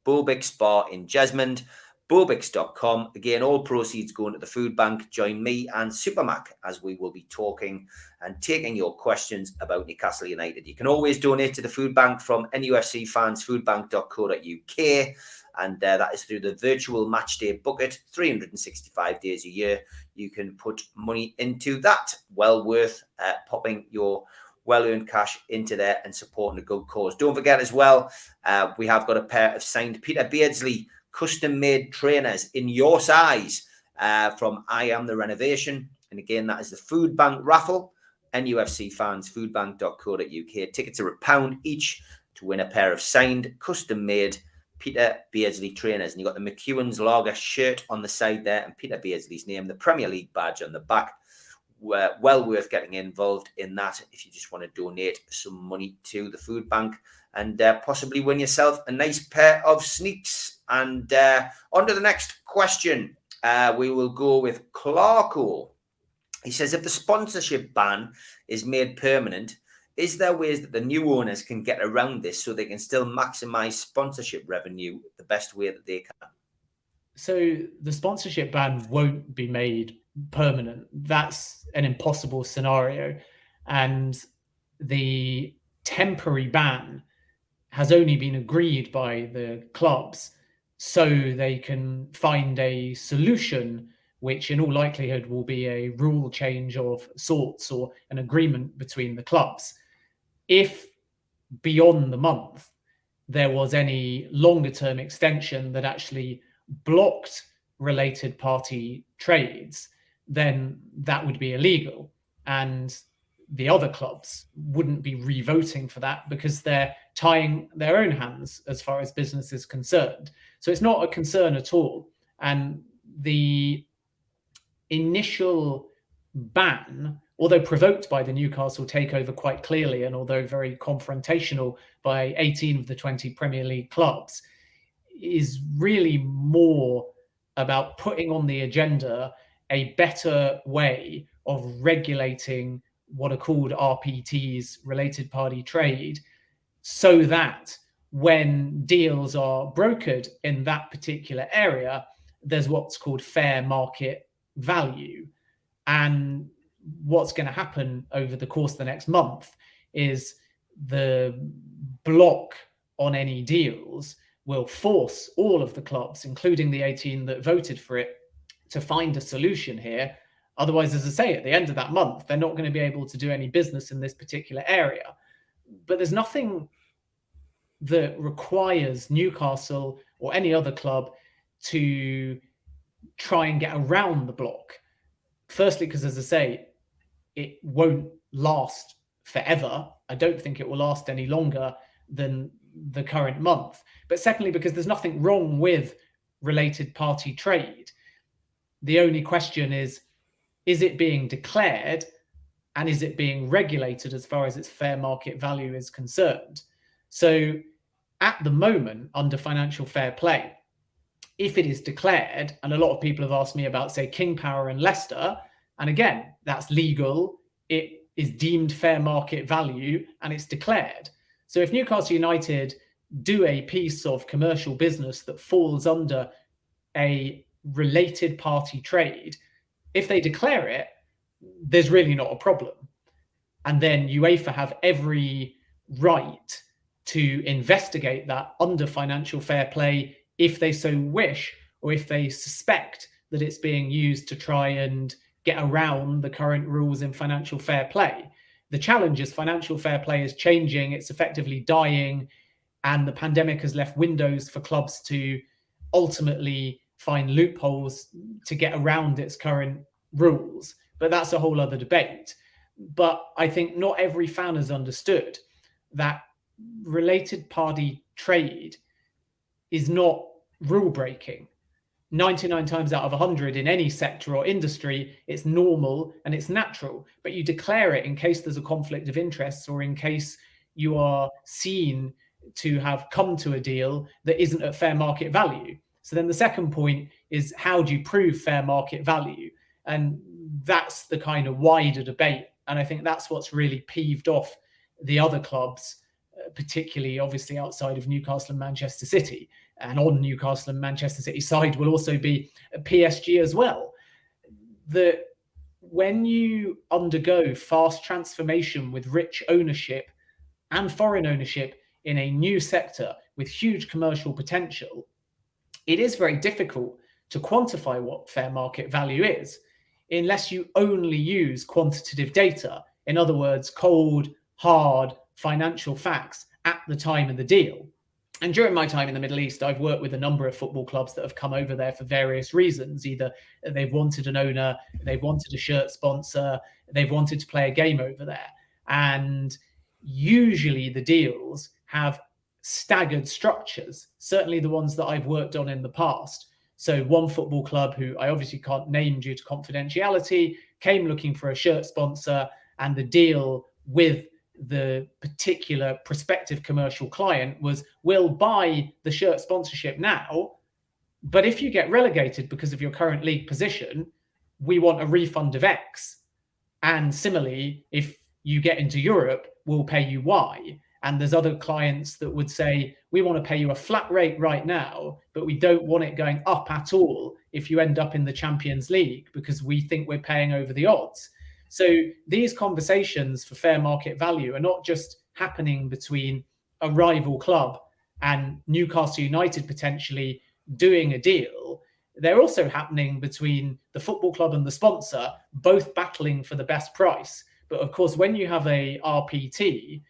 Speaker 1: Bobix Bar in Jesmond. Bobix.com. Again, all proceeds going to the food bank. Join me and Supermac as we will be talking and taking your questions about Newcastle United. You can always donate to the food bank from NUFC fans, foodbank.co.uk. And that is through the virtual match day bucket, 365 days a year. You can put money into that. Well worth popping your well-earned cash into there and supporting a good cause. Don't forget as well, we have got a pair of signed Peter Beardsley custom-made trainers in your size from I Am The Renovation. And again, that is the food bank raffle. NUFC fans, foodbank.co.uk. Tickets are £1 each to win a pair of signed, custom-made Peter Beardsley trainers. And you've got the McEwen's Lager shirt on the side there and Peter Beardsley's name, the Premier League badge on the back. Well worth getting involved in that if you just want to donate some money to the food bank and possibly win yourself a nice pair of sneaks. And on to the next question. We will go with Clarko. He says, if the sponsorship ban is made permanent, is there ways that the new owners can get around this so they can still maximize sponsorship revenue the best way that they can?
Speaker 2: So the sponsorship ban won't be made permanent. That's an impossible scenario. And the temporary ban has only been agreed by the clubs so they can find a solution, which in all likelihood will be a rule change of sorts or an agreement between the clubs. If beyond the month there was any longer term extension that actually blocked related party trades, then that would be illegal. And the other clubs wouldn't be re-voting for that because they're tying their own hands as far as business is concerned. So it's not a concern at all. And the initial ban, although provoked by the Newcastle takeover quite clearly, and although very confrontational by 18 of the 20 Premier League clubs, is really more about putting on the agenda a better way of regulating what are called RPTs, related party trade, so that when deals are brokered in that particular area, there's what's called fair market value. And what's going to happen over the course of the next month is the block on any deals will force all of the clubs, including the 18 that voted for it, to find a solution here. Otherwise, as I say, at the end of that month, they're not going to be able to do any business in this particular area. But there's nothing that requires Newcastle or any other club to try and get around the block. Firstly, because as I say, it won't last forever. I don't think it will last any longer than the current month. But secondly, because there's nothing wrong with related party trade. The only question is it being declared and is it being regulated as far as its fair market value is concerned? So at the moment, under financial fair play, if it is declared, and a lot of people have asked me about, say, King Power and Leicester, and again, that's legal, it is deemed fair market value, and it's declared. So if Newcastle United do a piece of commercial business that falls under a related party trade, if they declare it, there's really not a problem. And then UEFA have every right to investigate that under financial fair play if they so wish, or if they suspect that it's being used to try and get around the current rules in financial fair play. The challenge is financial fair play is changing, it's effectively dying, and the pandemic has left windows for clubs to ultimately find loopholes to get around its current rules. But that's a whole other debate. But I think not every fan has understood that related party trade is not rule breaking. 99 times out of 100 in any sector or industry, it's normal and it's natural, but you declare it in case there's a conflict of interests or in case you are seen to have come to a deal that isn't at fair market value. So then the second point is, how do you prove fair market value? And that's the kind of wider debate. And I think that's what's really peeved off the other clubs, particularly obviously outside of Newcastle and Manchester City. And on Newcastle and Manchester City side will also be PSG as well. That when you undergo fast transformation with rich ownership and foreign ownership in a new sector with huge commercial potential, it is very difficult to quantify what fair market value is unless you only use quantitative data. In other words, cold, hard financial facts at the time of the deal. And during my time in the Middle East, I've worked with a number of football clubs that have come over there for various reasons. Either they've wanted an owner, they've wanted a shirt sponsor, they've wanted to play a game over there. And usually the deals have staggered structures, certainly the ones that I've worked on in the past. So one football club, who I obviously can't name due to confidentiality, came looking for a shirt sponsor, and the deal with the particular prospective commercial client was, we'll buy the shirt sponsorship now, but if you get relegated because of your current league position, we want a refund of X. And similarly, if you get into Europe, we'll pay you Y. And there's other clients that would say, we want to pay you a flat rate right now, but we don't want it going up at all if you end up in the Champions League, because we think we're paying over the odds. So these conversations for fair market value are not just happening between a rival club and Newcastle United potentially doing a deal, they're also happening between the football club and the sponsor, both battling for the best price. But of course, when you have a RPT,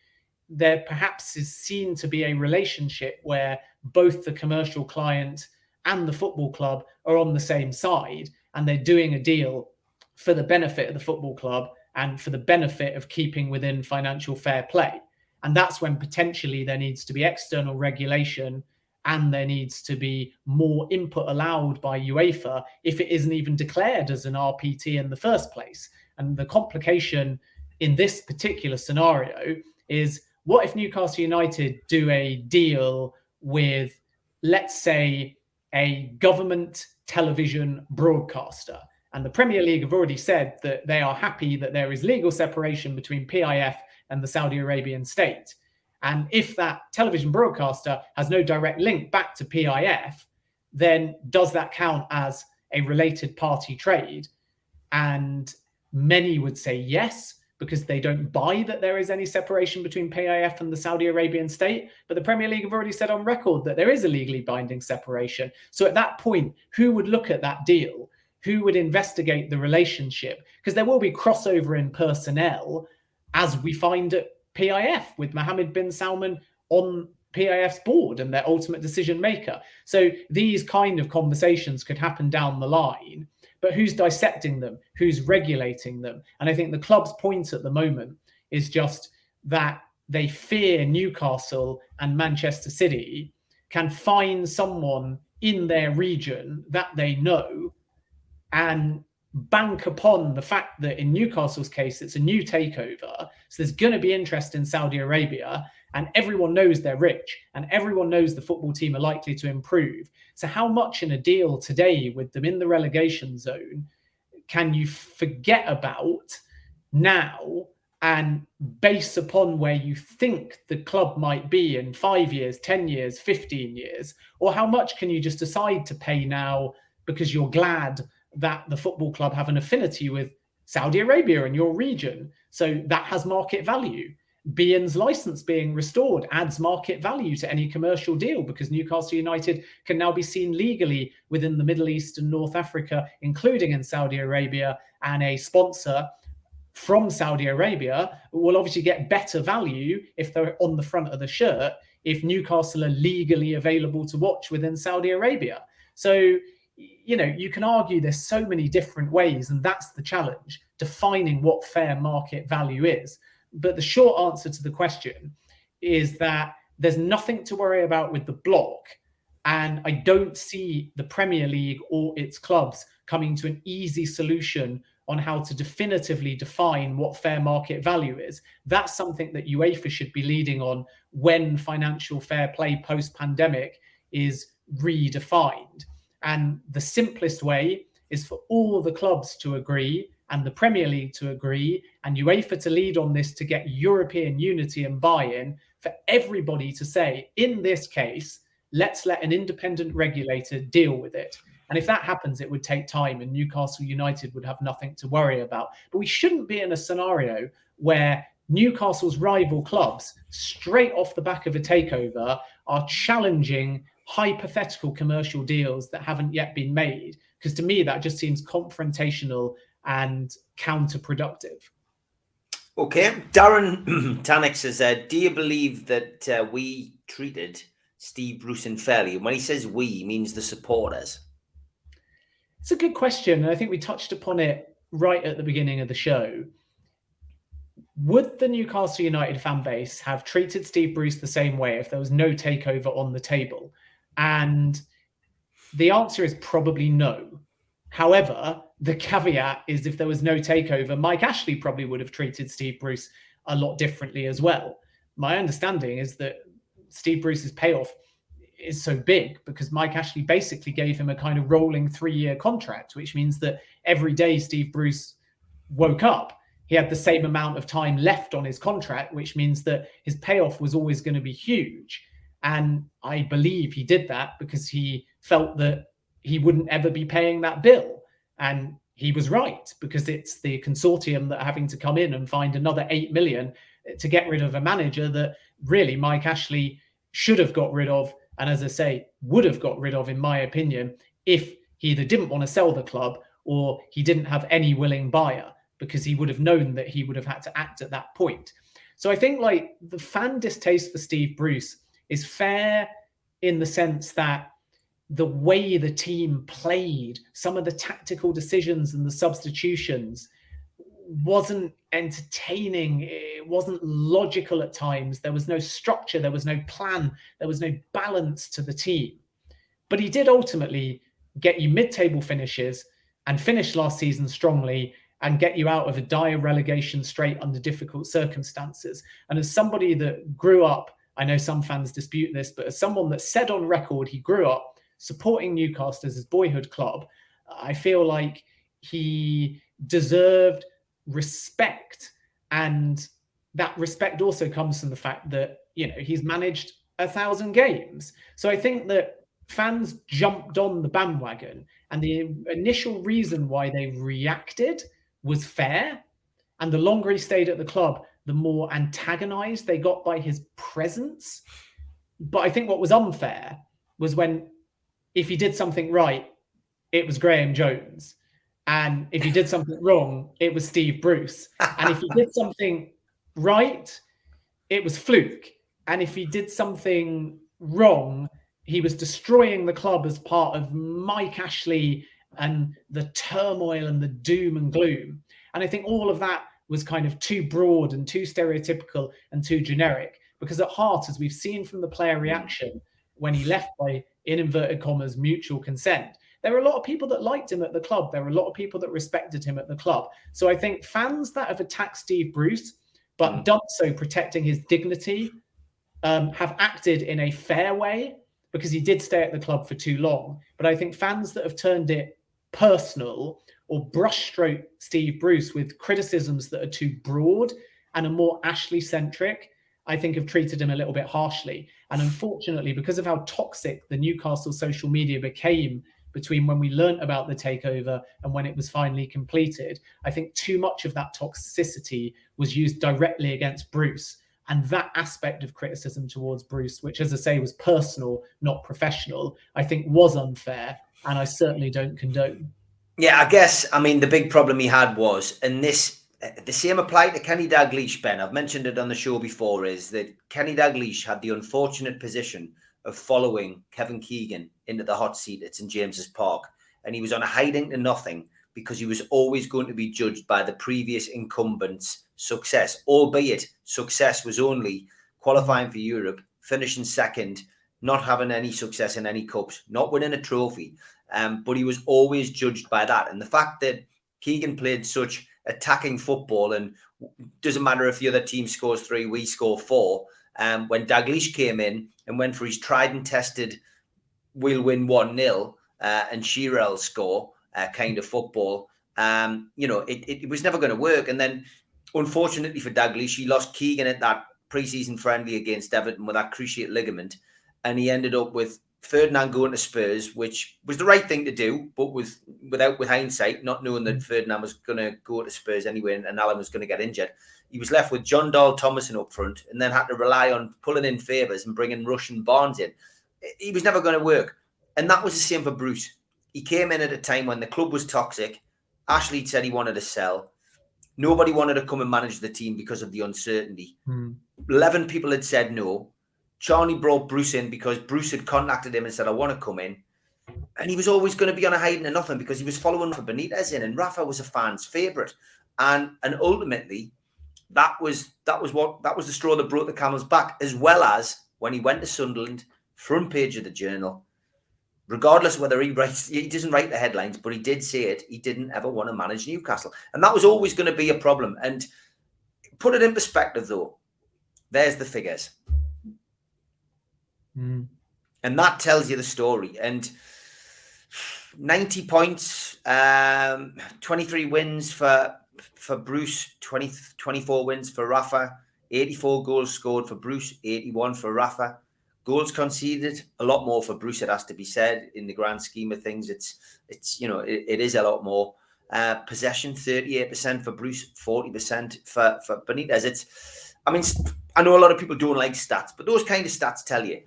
Speaker 2: there perhaps is seen to be a relationship where both the commercial client and the football club are on the same side, and they're doing a deal for the benefit of the football club and for the benefit of keeping within financial fair play. And that's when potentially there needs to be external regulation and there needs to be more input allowed by UEFA if it isn't even declared as an RPT in the first place. And the complication in this particular scenario is, what if Newcastle United do a deal with, let's say, a government television broadcaster? And the Premier League have already said that they are happy that there is legal separation between PIF and the Saudi Arabian state. And if that television broadcaster has no direct link back to PIF, then does that count as a related party trade? And many would say yes, because they don't buy that there is any separation between PIF and the Saudi Arabian state. But the Premier League have already said on record that there is a legally binding separation. So at that point, who would look at that deal? Who would investigate the relationship? Because there will be crossover in personnel, as we find at PIF with Mohammed bin Salman on PIF's board and their ultimate decision maker. So these kind of conversations could happen down the line, but who's dissecting them? Who's regulating them? And I think the club's point at the moment is just that they fear Newcastle and Manchester City can find someone in their region that they know and bank upon the fact that in Newcastle's case, it's a new takeover. So there's going to be interest in Saudi Arabia, and everyone knows they're rich and everyone knows the football team are likely to improve. So how much in a deal today with them in the relegation zone can you forget about now and base upon where you think the club might be in 5 years, 10 years, 15 years? Or how much can you just decide to pay now because you're glad that the football club have an affinity with Saudi Arabia in your region? So that has market value. Bean's license being restored adds market value to any commercial deal because Newcastle United can now be seen legally within the Middle East and North Africa, including in Saudi Arabia, and a sponsor from Saudi Arabia will obviously get better value if they're on the front of the shirt if Newcastle are legally available to watch within Saudi Arabia. So, you know, you can argue there's so many different ways, and that's the challenge, defining what fair market value is. But the short answer to the question is that there's nothing to worry about with the block. And I don't see the Premier League or its clubs coming to an easy solution on how to definitively define what fair market value is. That's something that UEFA should be leading on when financial fair play post-pandemic is redefined. And the simplest way is for all the clubs to agree and the Premier League to agree and UEFA to lead on this to get European unity and buy-in for everybody to say, in this case, let's let an independent regulator deal with it. And if that happens, it would take time and Newcastle United would have nothing to worry about. But we shouldn't be in a scenario where Newcastle's rival clubs, straight off the back of a takeover, are challenging hypothetical commercial deals that haven't yet been made. Because to me, that just seems confrontational and counterproductive.
Speaker 1: Okay. Darren Tannick says, do you believe that we treated Steve Bruce unfairly? And when he says we, he means the supporters.
Speaker 2: It's a good question. And I think we touched upon it right at the beginning of the show. Would the Newcastle United fan base have treated Steve Bruce the same way if there was no takeover on the table? And the answer is probably no. However, the caveat is if there was no takeover, Mike Ashley probably would have treated Steve Bruce a lot differently as well. My understanding is that Steve Bruce's payoff is so big because Mike Ashley basically gave him a kind of rolling 3-year contract, which means that every day Steve Bruce woke up, he had the same amount of time left on his contract, which means that his payoff was always going to be huge. And I believe he did that because he felt that he wouldn't ever be paying that bill. And he was right, because it's the consortium that are having to come in and find another 8 million. to get rid of a manager that really Mike Ashley should have got rid of, and as I say, would have got rid of, in my opinion, if he either didn't want to sell the club or he didn't have any willing buyer, because he would have known that he would have had to act at that point. So I think like the fan distaste for Steve Bruce is fair in the sense that the way the team played, some of the tactical decisions and the substitutions wasn't entertaining. It wasn't logical at times. There was no structure. There was no plan. There was no balance to the team. But he did ultimately get you mid-table finishes and finish last season strongly and get you out of a dire relegation straight under difficult circumstances. And as somebody that grew up, I know some fans dispute this, but as someone that said on record he grew up supporting Newcastle as his boyhood club, I feel like he deserved respect. And that respect also comes from the fact that, you know, he's managed 1,000 games. So I think that fans jumped on the bandwagon, and the initial reason why they reacted was fair. And the longer he stayed at the club, the more antagonized they got by his presence. But I think what was unfair was when, if he did something right, it was Graham Jones. And if he did something wrong, it was Steve Bruce. And if he did something right, it was Fluke. And if he did something wrong, he was destroying the club as part of Mike Ashley and the turmoil and the doom and gloom. And I think all of that was kind of too broad and too stereotypical and too generic, because at heart, as we've seen from the player reaction when he left by, in inverted commas, mutual consent, there were a lot of people that liked him at the club. There were a lot of people that respected him at the club. So I think fans that have attacked Steve Bruce, but done so protecting his dignity, have acted in a fair way, because he did stay at the club for too long. But I think fans that have turned it personal or brushstroke Steve Bruce with criticisms that are too broad and are more Ashley-centric, I think have treated him a little bit harshly. And unfortunately, because of how toxic the Newcastle social media became between when we learnt about the takeover and when it was finally completed, I think too much of that toxicity was used directly against Bruce. And that aspect of criticism towards Bruce, which, as I say, was personal, not professional, I think was unfair, and I certainly don't condone.
Speaker 1: Yeah, I guess, I mean, the big problem he had was, and this, the same applied to Kenny Dalglish, Ben, I've mentioned it on the show before, is that Kenny Dalglish had the unfortunate position of following Kevin Keegan into the hot seat at St James's Park. And he was on a hiding to nothing because he was always going to be judged by the previous incumbent's success, albeit success was only qualifying for Europe, finishing second, not having any success in any cups, not winning a trophy. But he was always judged by that. And the fact that Keegan played such attacking football, and doesn't matter if the other team scores 3, we score 4. When Dalglish came in and went for his tried and tested, we'll win 1-0 and Shearer'll score kind of football, it was never going to work. And then, unfortunately for Dalglish, he lost Keegan at that pre-season friendly against Everton with that cruciate ligament, and he ended up with Ferdinand going to Spurs, which was the right thing to do, but with hindsight, not knowing that Ferdinand was going to go to Spurs anyway and Alan was going to get injured. He was left with John Dahl Thomason up front and then had to rely on pulling in favours and bringing Rush and Barnes in. He was never going to work. And that was the same for Bruce. He came in at a time when the club was toxic. Ashley said he wanted to sell. Nobody wanted to come and manage the team because of the uncertainty. 11 people had said no. Charlie brought Bruce in because Bruce had contacted him and said, I want to come in. And he was always going to be on a hiding to nothing because he was following for Benitez in, and Rafa was a fan's favourite. And ultimately, that was the straw that broke the camel's back, as well as when he went to Sunderland, front page of the Journal, regardless of whether he doesn't write the headlines, but he did say it, he didn't ever want to manage Newcastle. And that was always going to be a problem. And put it in perspective, though, there's the figures. And that tells you the story. And 90 points, 23 wins for Bruce, 24 wins for Rafa, 84 goals scored for Bruce, 81 for Rafa. Goals conceded, a lot more for Bruce, it has to be said. In the grand scheme of things, it is a lot more. Possession, 38% for Bruce, 40% for Benitez. I mean, I know a lot of people don't like stats, but those kind of stats tell you,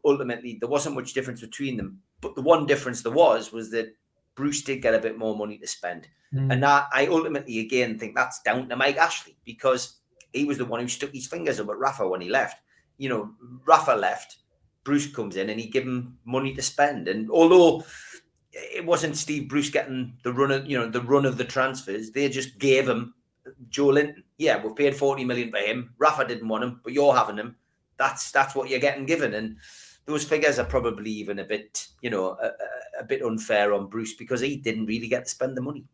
Speaker 1: ultimately there wasn't much difference between them. But the one difference there was that Bruce did get a bit more money to spend. And I ultimately, again, think that's down to Mike Ashley, because he was the one who stuck his fingers up at Rafa when he left. Rafa left, Bruce comes in and he gave him money to spend. And although it wasn't Steve Bruce getting the run of the transfers, they just gave him Joe Linton. Yeah, we've paid 40 million for him. Rafa didn't want him, but you're having him. That's what you're getting given. And those figures are probably even a bit, a bit unfair on Bruce, because he didn't really get to spend the money.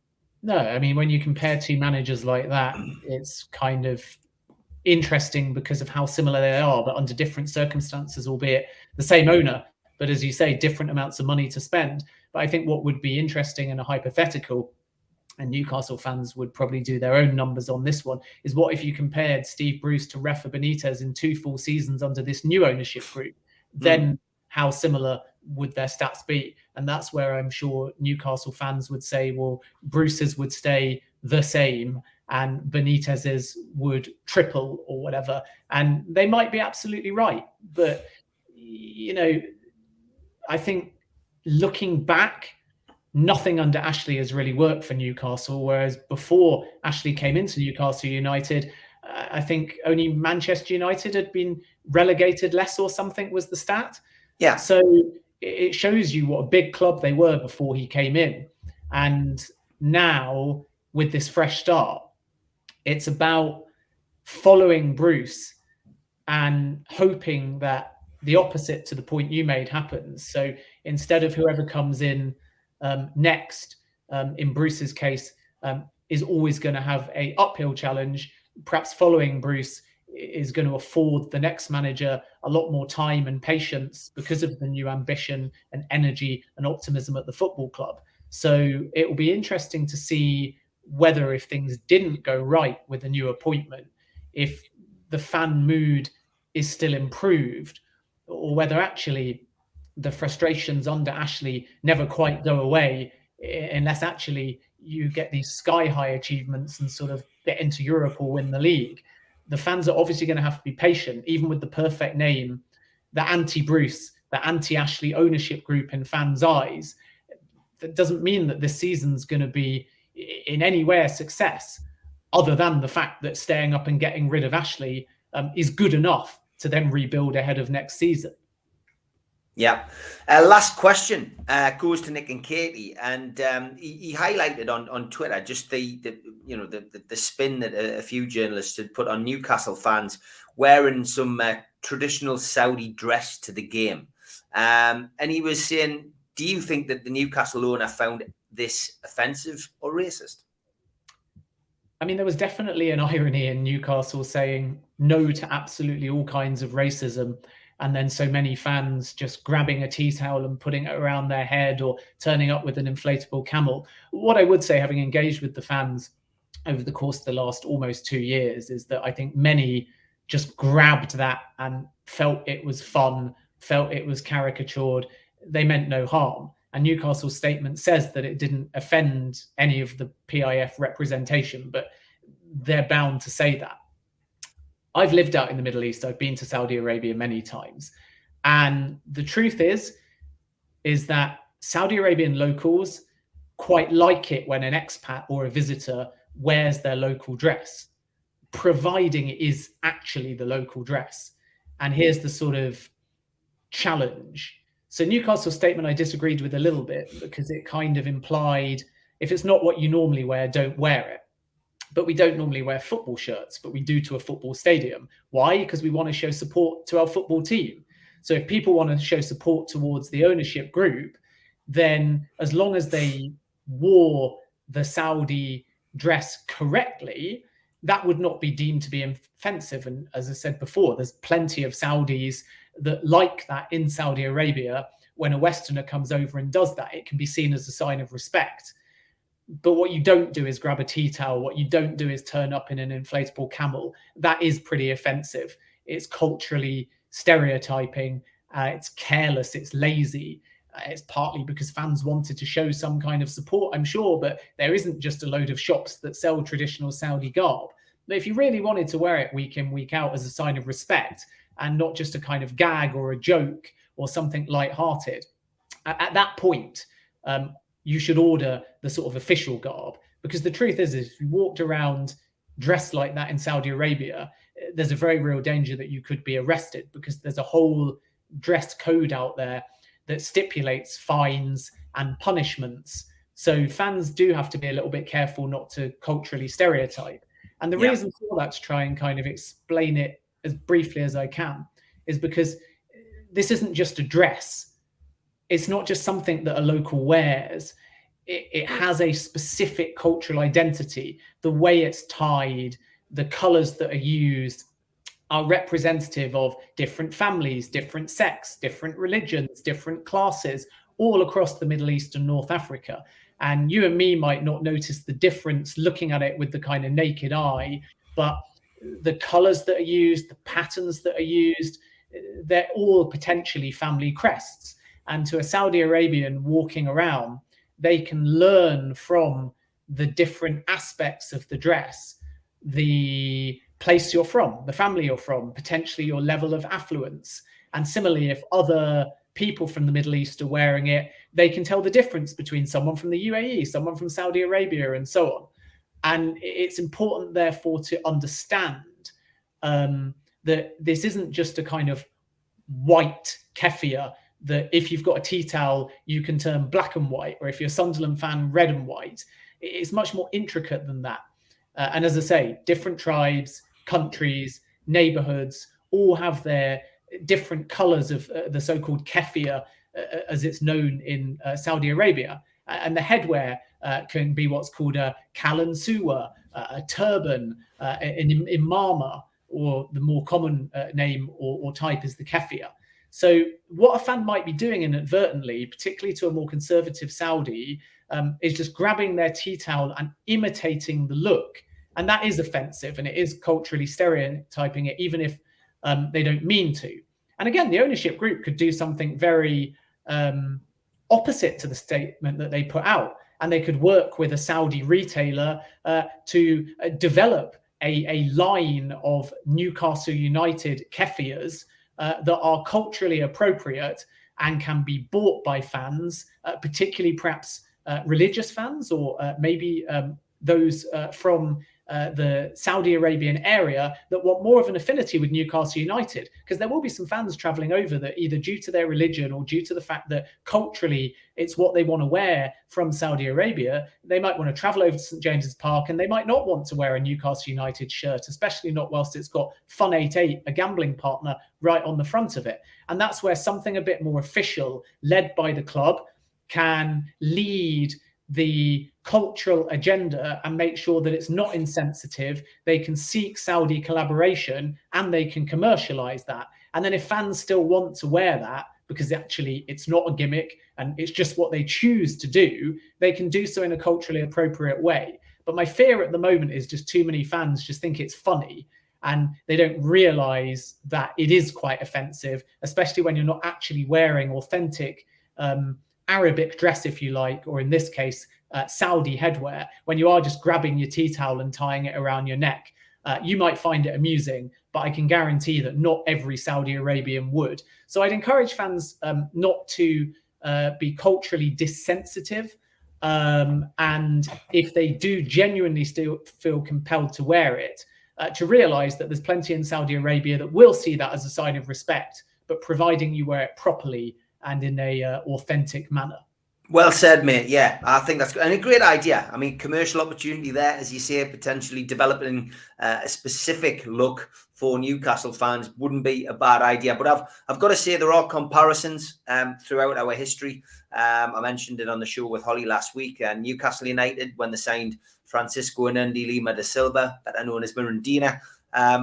Speaker 2: No, I mean, when you compare two managers like that, it's kind of interesting because of how similar they are, but under different circumstances, albeit the same owner, but as you say, different amounts of money to spend. But I think what would be interesting in a hypothetical, and Newcastle fans would probably do their own numbers on this one, is what if you compared Steve Bruce to Rafa Benitez in 2 full seasons under this new ownership group? Then how similar would their stats be? And that's where I'm sure Newcastle fans would say, well, Bruce's would stay the same and Benitez's would triple or whatever. And they might be absolutely right. But, I think looking back, nothing under Ashley has really worked for Newcastle, whereas before Ashley came into Newcastle United, I think only Manchester United had been relegated less or something was the stat.
Speaker 1: Yeah.
Speaker 2: So it shows you what a big club they were before he came in. And now with this fresh start, it's about following Bruce and hoping that the opposite to the point you made happens. So instead of whoever comes in next, in Bruce's case, is always going to have an uphill challenge, perhaps following Bruce is going to afford the next manager a lot more time and patience because of the new ambition and energy and optimism at the football club. So it will be interesting to see whether, if things didn't go right with a new appointment, if the fan mood is still improved, or whether actually the frustrations under Ashley never quite go away unless actually you get these sky-high achievements and sort of get into Europe or win the league. The fans are obviously going to have to be patient, even with the perfect name, the anti-Bruce, the anti-Ashley ownership group in fans' eyes. That doesn't mean that this season's going to be in any way a success, other than the fact that staying up and getting rid of Ashley is good enough to then rebuild ahead of next season.
Speaker 1: Yeah. Last question goes to Nick and Katie, and he highlighted on Twitter just the spin that a few journalists had put on Newcastle fans wearing some traditional Saudi dress to the game, and he was saying, do you think that the Newcastle owner found this offensive or racist?
Speaker 2: I mean, there was definitely an irony in Newcastle saying no to absolutely all kinds of racism, and then so many fans just grabbing a tea towel and putting it around their head or turning up with an inflatable camel. What I would say, having engaged with the fans over the course of the last almost 2 years, is that I think many just grabbed that and felt it was fun, felt it was caricatured. They meant no harm. And Newcastle's statement says that it didn't offend any of the PIF representation, but they're bound to say that. I've lived out in the Middle East. I've been to Saudi Arabia many times. And the truth is that Saudi Arabian locals quite like it when an expat or a visitor wears their local dress, providing it is actually the local dress. And here's the sort of challenge. So Newcastle's statement I disagreed with a little bit, because it kind of implied, if it's not what you normally wear, don't wear it. But we don't normally wear football shirts, but we do to a football stadium. Why? Because we want to show support to our football team. So if people want to show support towards the ownership group, then as long as they wore the Saudi dress correctly, that would not be deemed to be offensive. And as I said before, there's plenty of Saudis that like that in Saudi Arabia. When a Westerner comes over and does that, it can be seen as a sign of respect. But what you don't do is grab a tea towel. What you don't do is turn up in an inflatable camel. That is pretty offensive. It's culturally stereotyping. It's careless. It's lazy. It's partly because fans wanted to show some kind of support, I'm sure, but there isn't just a load of shops that sell traditional Saudi garb. But if you really wanted to wear it week in, week out as a sign of respect and not just a kind of gag or a joke or something light-hearted, at that point, you should order the sort of official garb. Because the truth is if you walked around dressed like that in Saudi Arabia, there's a very real danger that you could be arrested, because there's a whole dress code out there that stipulates fines and punishments. So fans do have to be a little bit careful not to culturally stereotype. And the reason for that, to try and kind of explain it as briefly as I can, is because this isn't just a dress. It's not just something that a local wears. It has a specific cultural identity. The way it's tied, the colors that are used are representative of different families, different sects, different religions, different classes, all across the Middle East and North Africa. And you and me might not notice the difference looking at it with the kind of naked eye, but the colors that are used, the patterns that are used, they're all potentially family crests. And to a Saudi Arabian walking around, they can learn from the different aspects of the dress, the place you're from, the family you're from, potentially your level of affluence. And similarly, if other people from the Middle East are wearing it, they can tell the difference between someone from the UAE, someone from Saudi Arabia, and so on. And it's important, therefore, to understand that this isn't just a kind of white keffiyeh, that if you've got a tea towel, you can turn black and white, or if you're a Sunderland fan, red and white. It's much more intricate than that. And as I say, different tribes, countries, neighborhoods all have their different colors of the so-called keffiyeh, as it's known in Saudi Arabia. And the headwear can be what's called a kalansuwa, a turban, an imama, or the more common name or type is the keffiyeh. So what a fan might be doing inadvertently, particularly to a more conservative Saudi, is just grabbing their tea towel and imitating the look. And that is offensive, and it is culturally stereotyping it, even if they don't mean to. And again, the ownership group could do something very opposite to the statement that they put out. And they could work with a Saudi retailer to develop a line of Newcastle United keffiyehs that are culturally appropriate and can be bought by fans, particularly perhaps religious fans, or maybe those from the Saudi Arabian area that want more of an affinity with Newcastle United, because there will be some fans traveling over that, either due to their religion or due to the fact that culturally it's what they want to wear from Saudi Arabia, they might want to travel over to St James's Park and they might not want to wear a Newcastle United shirt, especially not whilst it's got Fun 88, a gambling partner, right on the front of it. And that's where something a bit more official, led by the club, can lead the cultural agenda and make sure that it's not insensitive. They can seek Saudi collaboration and they can commercialize that. And then if fans still want to wear that, because actually it's not a gimmick and it's just what they choose to do, they can do so in a culturally appropriate way. But my fear at the moment is just too many fans just think it's funny and they don't realize that it is quite offensive, especially when you're not actually wearing authentic Arabic dress, if you like, or in this case, Saudi headwear. When you are just grabbing your tea towel and tying it around your neck, you might find it amusing, but I can guarantee that not every Saudi Arabian would. So I'd encourage fans not to be culturally dissensitive. And if they do genuinely still feel compelled to wear it, to realize that there's plenty in Saudi Arabia that will see that as a sign of respect, but providing you wear it properly and in a authentic manner.
Speaker 1: Well said, mate. Yeah, I think that's a great idea. I mean, commercial opportunity there, as you say, potentially developing a specific look for Newcastle fans wouldn't be a bad idea. But I've got to say there are comparisons throughout our history. I mentioned it on the show with Holly last week. Newcastle United, when they signed Francisco Inandi Lima da Silva, better known as Mirandina,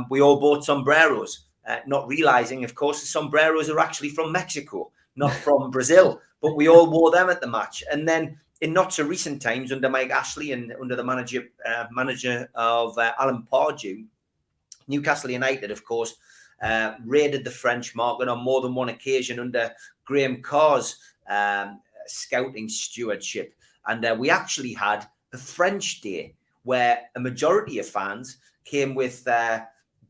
Speaker 1: we all bought sombreros, not realizing, of course, the sombreros are actually from Mexico, not from Brazil. But we all wore them at the match. And then in not so recent times, under Mike Ashley and under the manager of Alan Pardew, Newcastle United, of course, raided the French market on more than one occasion under Graham Carr's scouting stewardship. And we actually had a French day where a majority of fans came with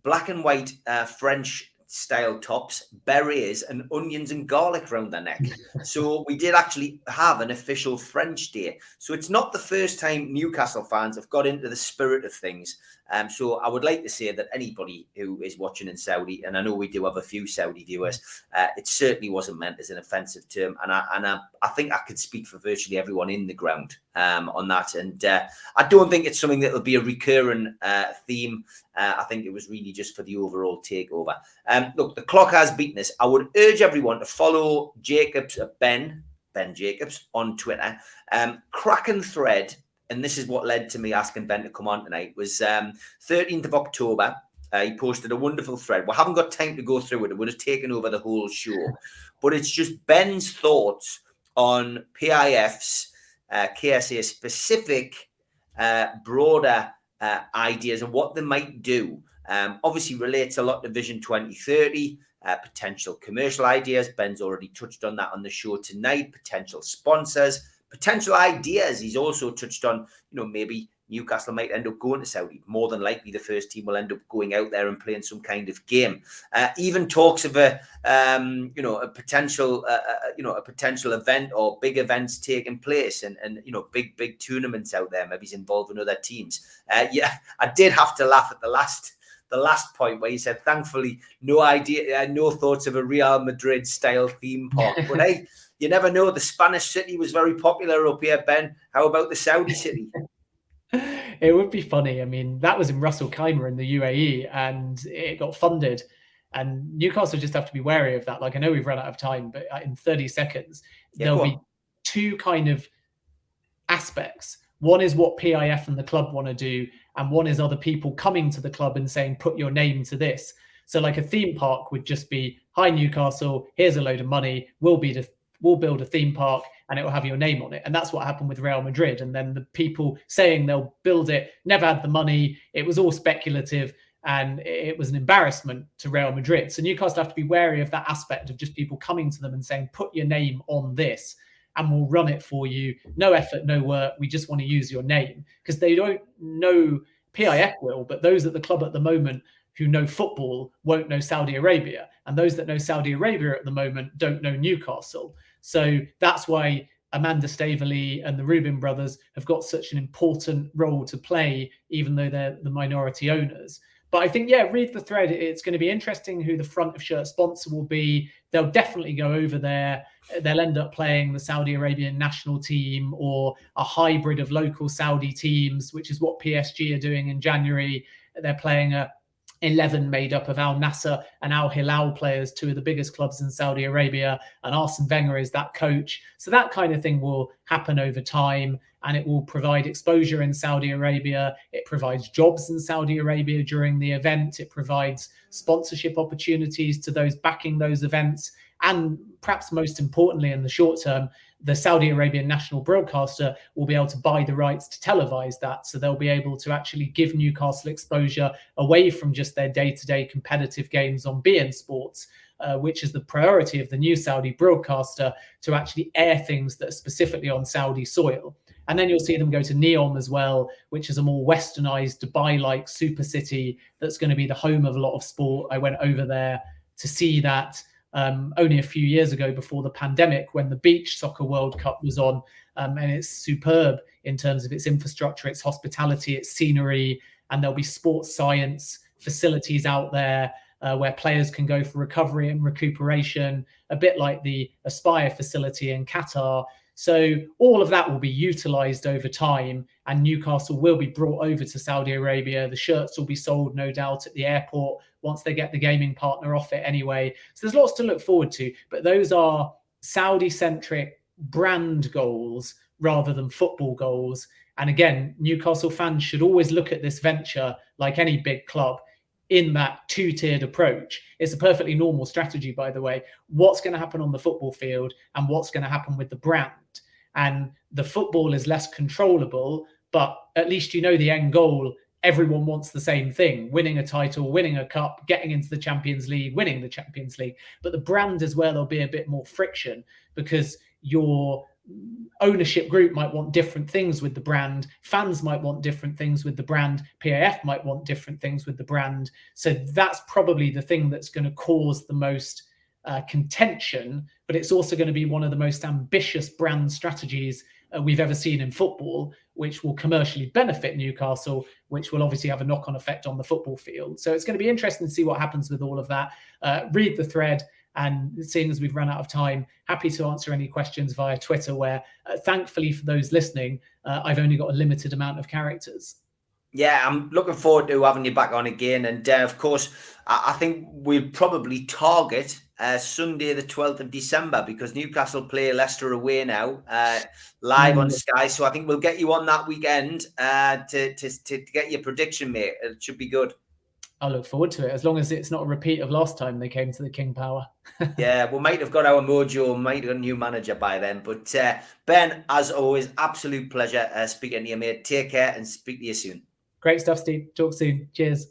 Speaker 1: black and white French style tops, berets, and onions and garlic around their neck. So we did actually have an official French day. So it's not the first time Newcastle fans have got into the spirit of things. So I would like to say that anybody who is watching in Saudi, and I know we do have a few Saudi viewers, it certainly wasn't meant as an offensive term. And I think I could speak for virtually everyone in the ground on that. And I don't think it's something that will be a recurring theme. I think it was really just for the overall takeover. Look, the clock has beaten us. I would urge everyone to follow Jacobs, Ben Jacobs on Twitter. Cracking thread, and this is what led to me asking Ben to come on tonight, was 13th of October. He posted a wonderful thread. We haven't got time to go through it. It would have taken over the whole show. But it's just Ben's thoughts on PIF's KSA specific broader ideas and what they might do. Obviously relates a lot to Vision 2030, potential commercial ideas. Ben's already touched on that on the show tonight. Potential sponsors, potential ideas. He's also touched on, maybe Newcastle might end up going to Saudi. More than likely, the first team will end up going out there and playing some kind of game. Even talks of a potential event or big events taking place, and big tournaments out there. Maybe he's involved in other teams. Yeah, I did have to laugh at the last point where he said, thankfully, no thoughts of a Real Madrid style theme park. But hey, you never know. The Spanish city was very popular up here, Ben. How about the Saudi city?
Speaker 2: It would be funny. I mean, that was in Ras Al Khaimah in the UAE, and it got funded. And Newcastle just have to be wary of that. Like, I know we've run out of time, but in 30 seconds, there'll be two kind of aspects. One is what PIF and the club want to do, and one is other people coming to the club and saying, put your name to this. So like a theme park would just be, hi, Newcastle, here's a load of money. We'll build a theme park and it will have your name on it. And that's what happened with Real Madrid. And then the people saying they'll build it never had the money. It was all speculative, and it was an embarrassment to Real Madrid. So Newcastle have to be wary of that aspect of just people coming to them and saying, put your name on this and we'll run it for you. No effort, no work. We just want to use your name. Because they don't know, PIF will, but those at the club at the moment who know football won't know Saudi Arabia. And those that know Saudi Arabia at the moment don't know Newcastle. So that's why Amanda Staveley and the Rubin brothers have got such an important role to play, even though they're the minority owners. But I think, read the thread. It's going to be interesting who the front of shirt sponsor will be. They'll definitely go over there. They'll end up playing the Saudi Arabian national team or a hybrid of local Saudi teams, which is what PSG are doing in January. They're playing a 11 made up of Al Nassr and Al Hilal players, two of the biggest clubs in Saudi Arabia, and Arsene Wenger is that coach. So that kind of thing will happen over time, and it will provide exposure in Saudi Arabia. It provides jobs in Saudi Arabia during the event. It provides sponsorship opportunities to those backing those events. And perhaps most importantly, in the short term, the Saudi Arabian national broadcaster will be able to buy the rights to televise that. So they'll be able to actually give Newcastle exposure away from just their day-to-day competitive games on beIN Sports, which is the priority of the new Saudi broadcaster, to actually air things that are specifically on Saudi soil. And then you'll see them go to Neom as well, which is a more westernized Dubai-like super city that's going to be the home of a lot of sport. I went over there to see that only a few years ago before the pandemic, when the Beach Soccer World Cup was on, and it's superb in terms of its infrastructure, its hospitality, its scenery, and there'll be sports science facilities out there where players can go for recovery and recuperation, a bit like the Aspire facility in Qatar. So all of that will be utilized over time, and Newcastle will be brought over to Saudi Arabia. The shirts will be sold, no doubt, at the airport once they get the gaming partner off it anyway. So there's lots to look forward to, but those are Saudi-centric brand goals rather than football goals. And again, Newcastle fans should always look at this venture like any big club in that two-tiered approach. It's a perfectly normal strategy, by the way. What's going to happen on the football field and what's going to happen with the brand? And the football is less controllable, but at least you know the end goal. Everyone wants the same thing: winning a title, winning a cup, getting into the Champions League, winning the Champions League. But the brand is where there'll be a bit more friction, because you're ownership group might want different things with the brand. Fans might want different things with the brand. PAF might want different things with the brand. So that's probably the thing that's going to cause the most contention, but it's also going to be one of the most ambitious brand strategies we've ever seen in football, which will commercially benefit Newcastle, which will obviously have a knock-on effect on the football field. So it's going to be interesting to see what happens with all of that. Read the thread, and seeing as we've run out of time, happy to answer any questions via Twitter, where thankfully for those listening, I've only got a limited amount of characters.
Speaker 1: Yeah, I'm looking forward to having you back on again. And of course, I think we'll probably target Sunday, the 12th of December, because Newcastle play Leicester away now, live on Sky. So I think we'll get you on that weekend to get your prediction, mate. It should be good.
Speaker 2: I'll look forward to it, as long as it's not a repeat of last time they came to the King Power.
Speaker 1: Yeah, we might have got our mojo, might have got a new manager by then. But Ben, as always, absolute pleasure speaking to you, mate. Take care and speak to you soon.
Speaker 2: Great stuff, Steve. Talk soon. Cheers.